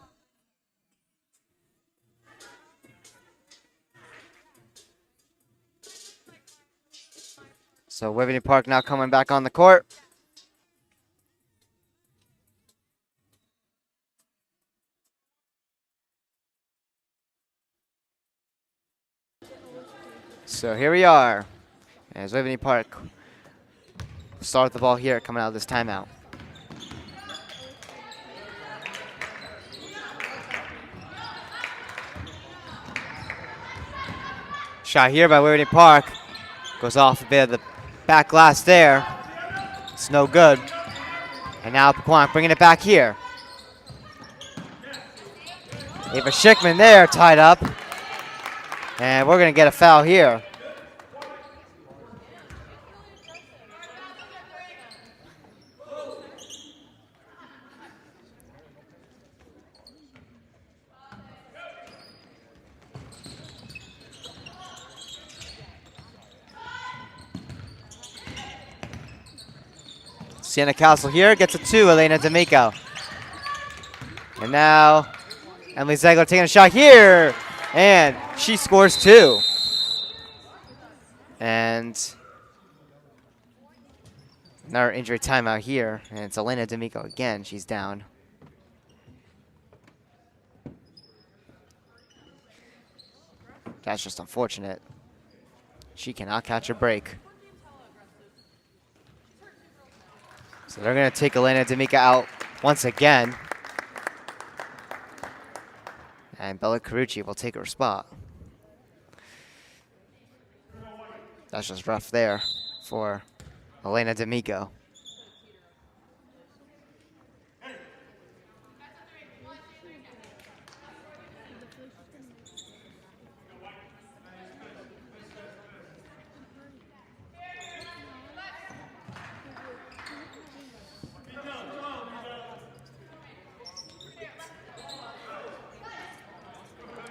So Whippany Park now coming back on the court. So here we are as Whippany Park start the ball here coming out of this timeout. Shot here by Whippany Park. Goes off a bit of the back glass there. It's no good. And now Pequannock bringing it back here. Ava Schickman there tied up. And we're going to get a foul here. Sienna Castle here gets a 2, Elena D'Amico. And now Emily Ziegler taking a shot here. And she scores 2. And another injury timeout here. And it's Elena D'Amico again. She's down. That's just unfortunate. She cannot catch a break. So they're going to take Elena D'Amico out once again. And Bella Carucci will take her spot. That's just rough there for Elena D'Amico.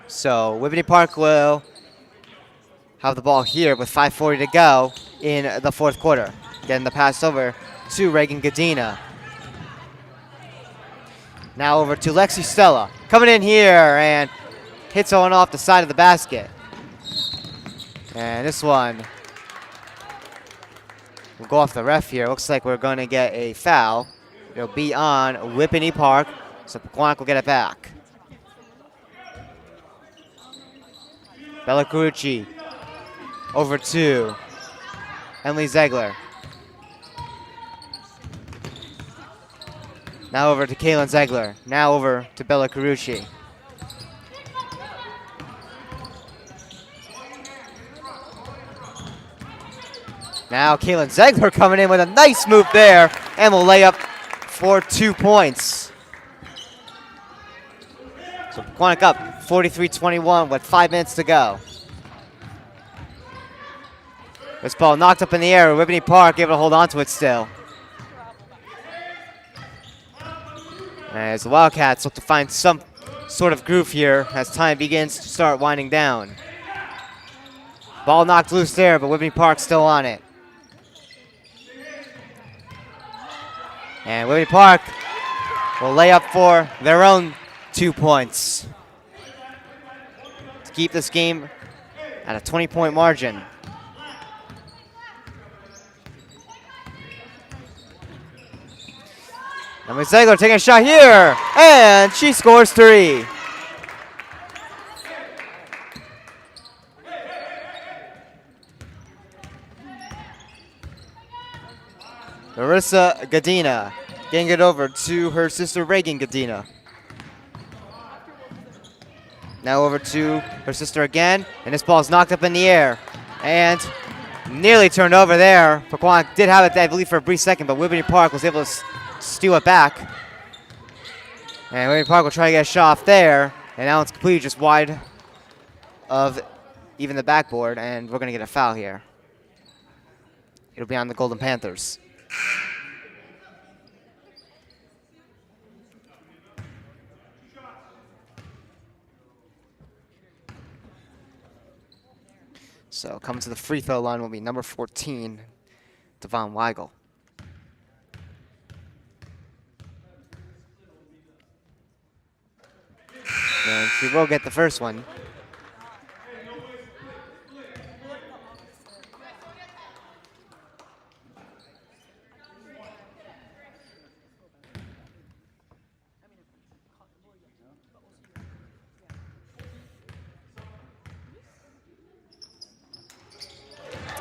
So Whippany Park will have the ball here with 5:40 to go in the 4th quarter. Getting the pass over to Reagan Gadina. Now over to Lexi Stella. Coming in here and hits one off the side of the basket. And this one will go off the ref here. Looks like we're going to get a foul. It'll be on Whippany Park, so Pequannock will get it back. Bella Carucci over to Emily Ziegler. Now over to Kaylin Ziegler. Now over to Bella Carucci. Now Kaylin Ziegler coming in with a nice move there and will lay up for 2 points. So Pequannock up 43-21 with 5 minutes to go. This ball knocked up in the air. Whippany Park able to hold on to it still. As the Wildcats look to find some sort of groove here as time begins to start winding down. Ball knocked loose there, but Whippany Park still on it. And Whippany Park will lay up for their own 2 points to keep this game at a 20-point margin. Emily Zegler taking a shot here, and she scores 3. Marissa Gadina getting it over to her sister Reagan Gadina. Now over to her sister again, and this ball is knocked up in the air, and nearly turned over there. Pequannock did have it, I believe, for a brief second, but Whippany Park was able to steal it back. And Whippany Park will try to get a shot off there, and now it's completely just wide of even the backboard, and we're going to get a foul here. It'll be on the Golden Panthers. So coming to the free throw line will be number 14, Devon Weigel. And she will get the first one.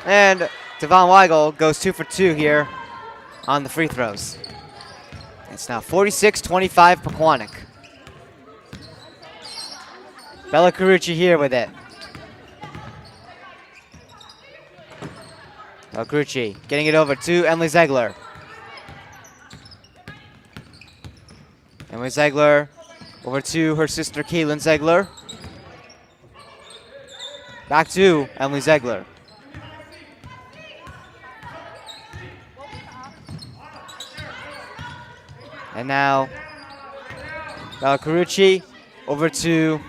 And Devon Weigel goes 2 for 2 here on the free throws. It's now 46-25 Pequannock. Bella Carucci here with it. Bella Carucci getting it over to Emily Zegler. Emily Zegler over to her sister Caitlin Zegler. Back to Emily Zegler. And now, Bella Carucci over to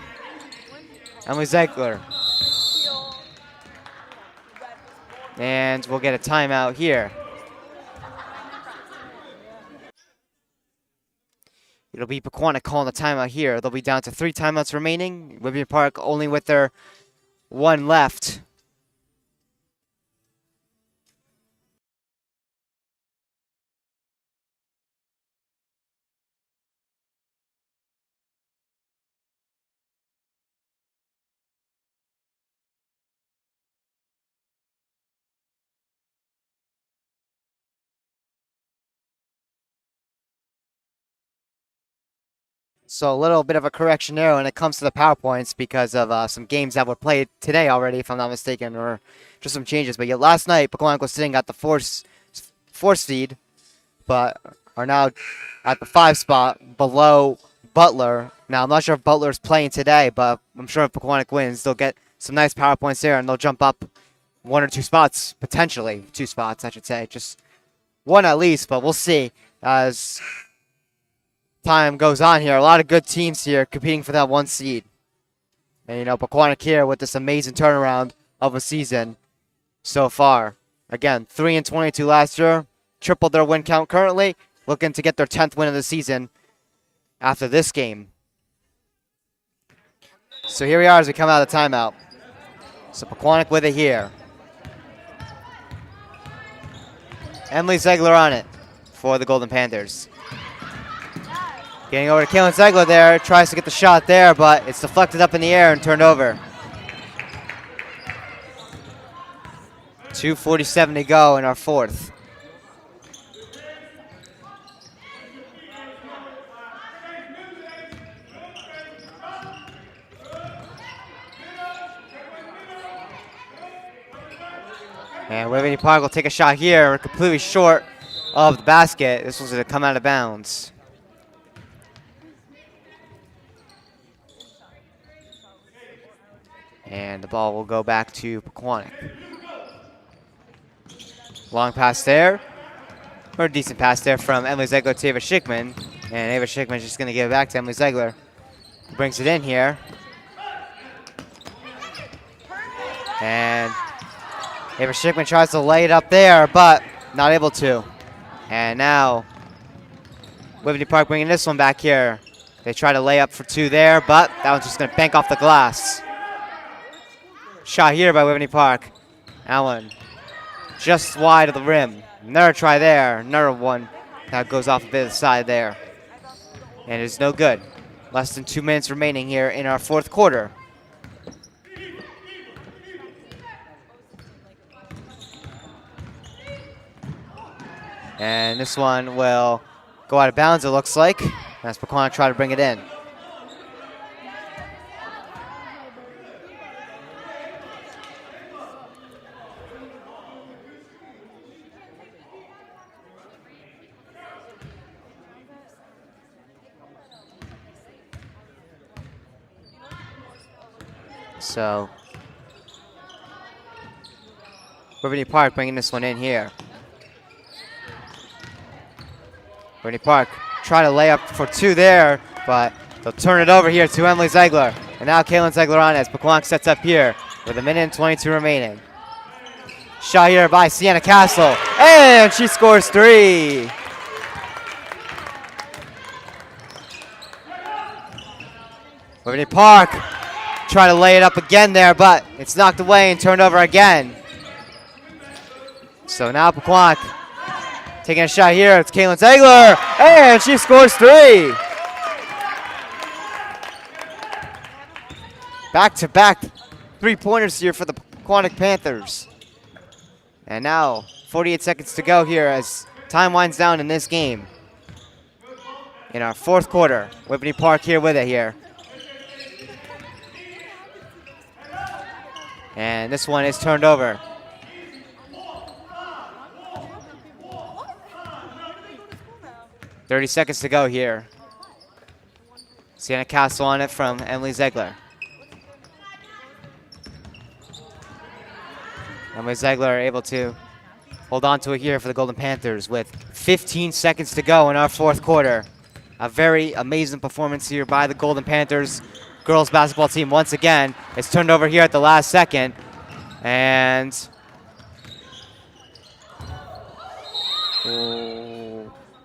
Emily Zegler. And we'll get a timeout here. It'll be Pequannock calling the timeout here. They'll be down to 3 timeouts remaining. Whippany Park only with their 1 left. So a little bit of a correction there when it comes to the PowerPoints because of some games that were played today already, if I'm not mistaken, or just some changes. But yeah, last night, Pequannock was sitting at the 4 seed, but are now at the 5 spot below Butler. Now, I'm not sure if Butler's playing today, but I'm sure if Pequannock wins, they'll get some nice PowerPoints there, and they'll jump up 1 or 2 spots, potentially 2 spots, I should say. Just 1 at least, but we'll see as time goes on here. A lot of good teams here competing for that 1 seed. And, you know, Pequannock here with this amazing turnaround of a season so far. Again, 3-22 last year. Tripled their win count currently. Looking to get their 10th win of the season after this game. So here we are as we come out of the timeout. So Pequannock with it here. Emily Zegler on it for the Golden Panthers. Getting over to Caitlin Zegler there. Tries to get the shot there, but it's deflected up in the air and turned over. 2:47 to go in our 4th. And Whippany Park will take a shot here. We're completely short of the basket. This was going to come out of bounds. And the ball will go back to Pequannock. Long pass there. Or a decent pass there from Emily Zegler to Ava Schickman. And Ava Schickman is just going to give it back to Emily Zegler. Brings it in here. And Ava Schickman tries to lay it up there, but not able to. And now, Whippany Park bringing this one back here. They try to lay up for 2 there, but that one's just going to bank off the glass. Shot here by Whippany Park. That one just wide of the rim. Another try there. Another one That goes off a bit of the side there. And it's no good. Less than 2 minutes remaining here in our fourth quarter. And this one will go out of bounds, it looks like, as Pequannock try to bring it in. So, Whippany Park bringing this one in here. Whippany Park try to lay up for 2 there, but they'll turn it over here to Emily Ziegler. And now Kaylin Ziegler on as Pequannock sets up here with 1:22 remaining. Shot here by Sienna Castle, and she scores 3. Whippany Park try to lay it up again there, but it's knocked away and turned over again. So now Pequannock taking a shot here. It's Kaylin Ziegler, and she scores 3. Back-to-back 3-pointers here for the Pequannock Panthers. And now 48 seconds to go here as time winds down in this game. In our fourth quarter, Whippany Park here with it here. And this one is turned over. .30 seconds to go here. Sienna Castle on it from Emily Ziegler. Emily Ziegler able to hold on to it here for the Golden Panthers with 15 seconds to go in our fourth quarter. A very amazing performance here by the Golden Panthers girls basketball team once again. It's turned over here at the last second. And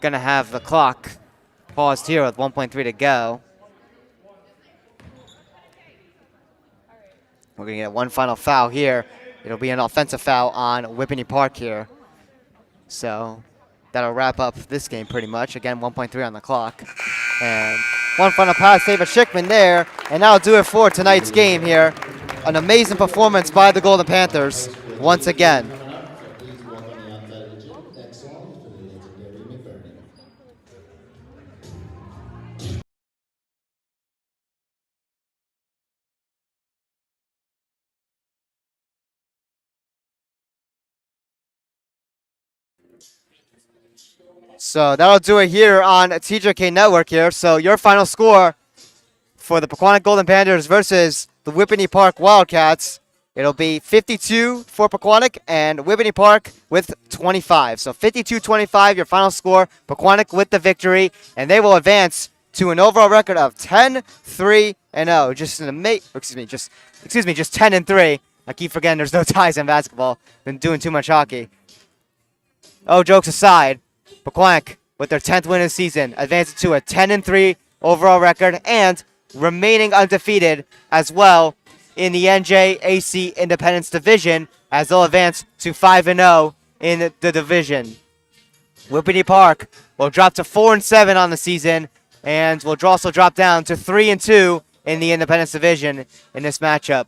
gonna have the clock paused here with 1.3 to go. We're gonna get one final foul here. It'll be an offensive foul on Whippany Park here. So that'll wrap up this game pretty much. Again, 1.3 on the clock. And one final pass, Ava Schickman there. And that'll do it for tonight's game here. An amazing performance by the Golden Panthers once again. So that'll do it here on TJK Network here. So your final score for the Pequannock Golden Panthers versus the Whippany Park Wildcats, it'll be 52 for Pequannock and Whippany Park with 25. So 52-25, your final score. Pequannock with the victory, and they will advance to an overall record of 10-3-0. Just just 10-3. I keep forgetting there's no ties in basketball. Been doing too much hockey. Oh, jokes aside, Pequannock with their 10th win of the season advances to a 10-3 overall record and remaining undefeated as well in the NJAC Independence Division as they'll advance to 5-0 in the division. Whippany Park will drop to 4-7 on the season and will also drop down to 3-2 in the Independence Division in this matchup.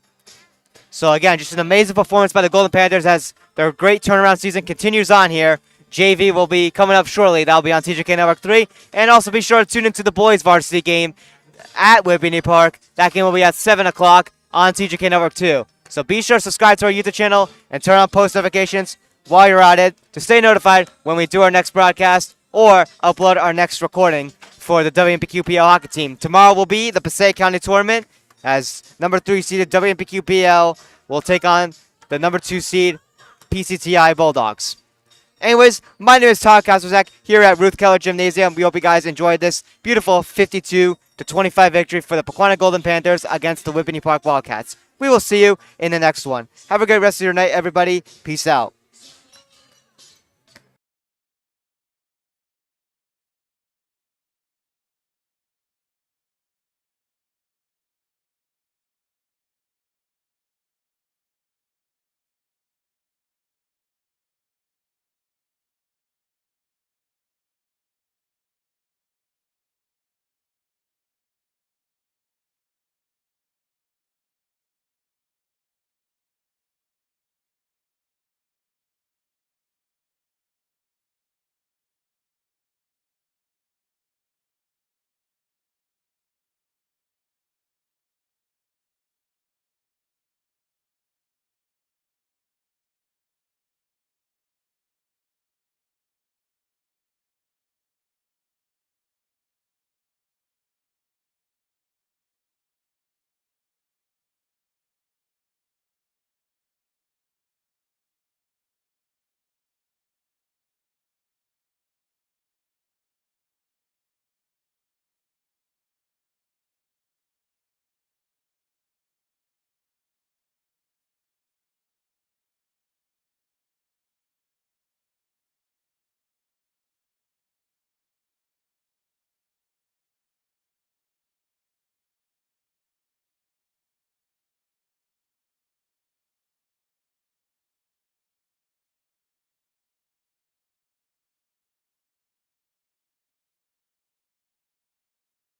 So again, just an amazing performance by the Golden Panthers as their great turnaround season continues on here. JV will be coming up shortly. That'll be on TJK Network 3. And also be sure to tune into the boys varsity game at Whippany Park. That game will be at 7 o'clock on TJK Network 2. So be sure to subscribe to our YouTube channel and turn on post notifications while you're at it to stay notified when we do our next broadcast or upload our next recording for the WNPQPL hockey team. Tomorrow will be the Passaic County Tournament as number 3 seeded WNPQPL will take on the number 2 seed PCTI Bulldogs. Anyways, my name is Todd Kazozak here at Ruth Keller Gymnasium. We hope you guys enjoyed this beautiful 52-25 victory for the Pequannock Golden Panthers against the Whippany Park Wildcats. We will see you in the next one. Have a great rest of your night, everybody. Peace out.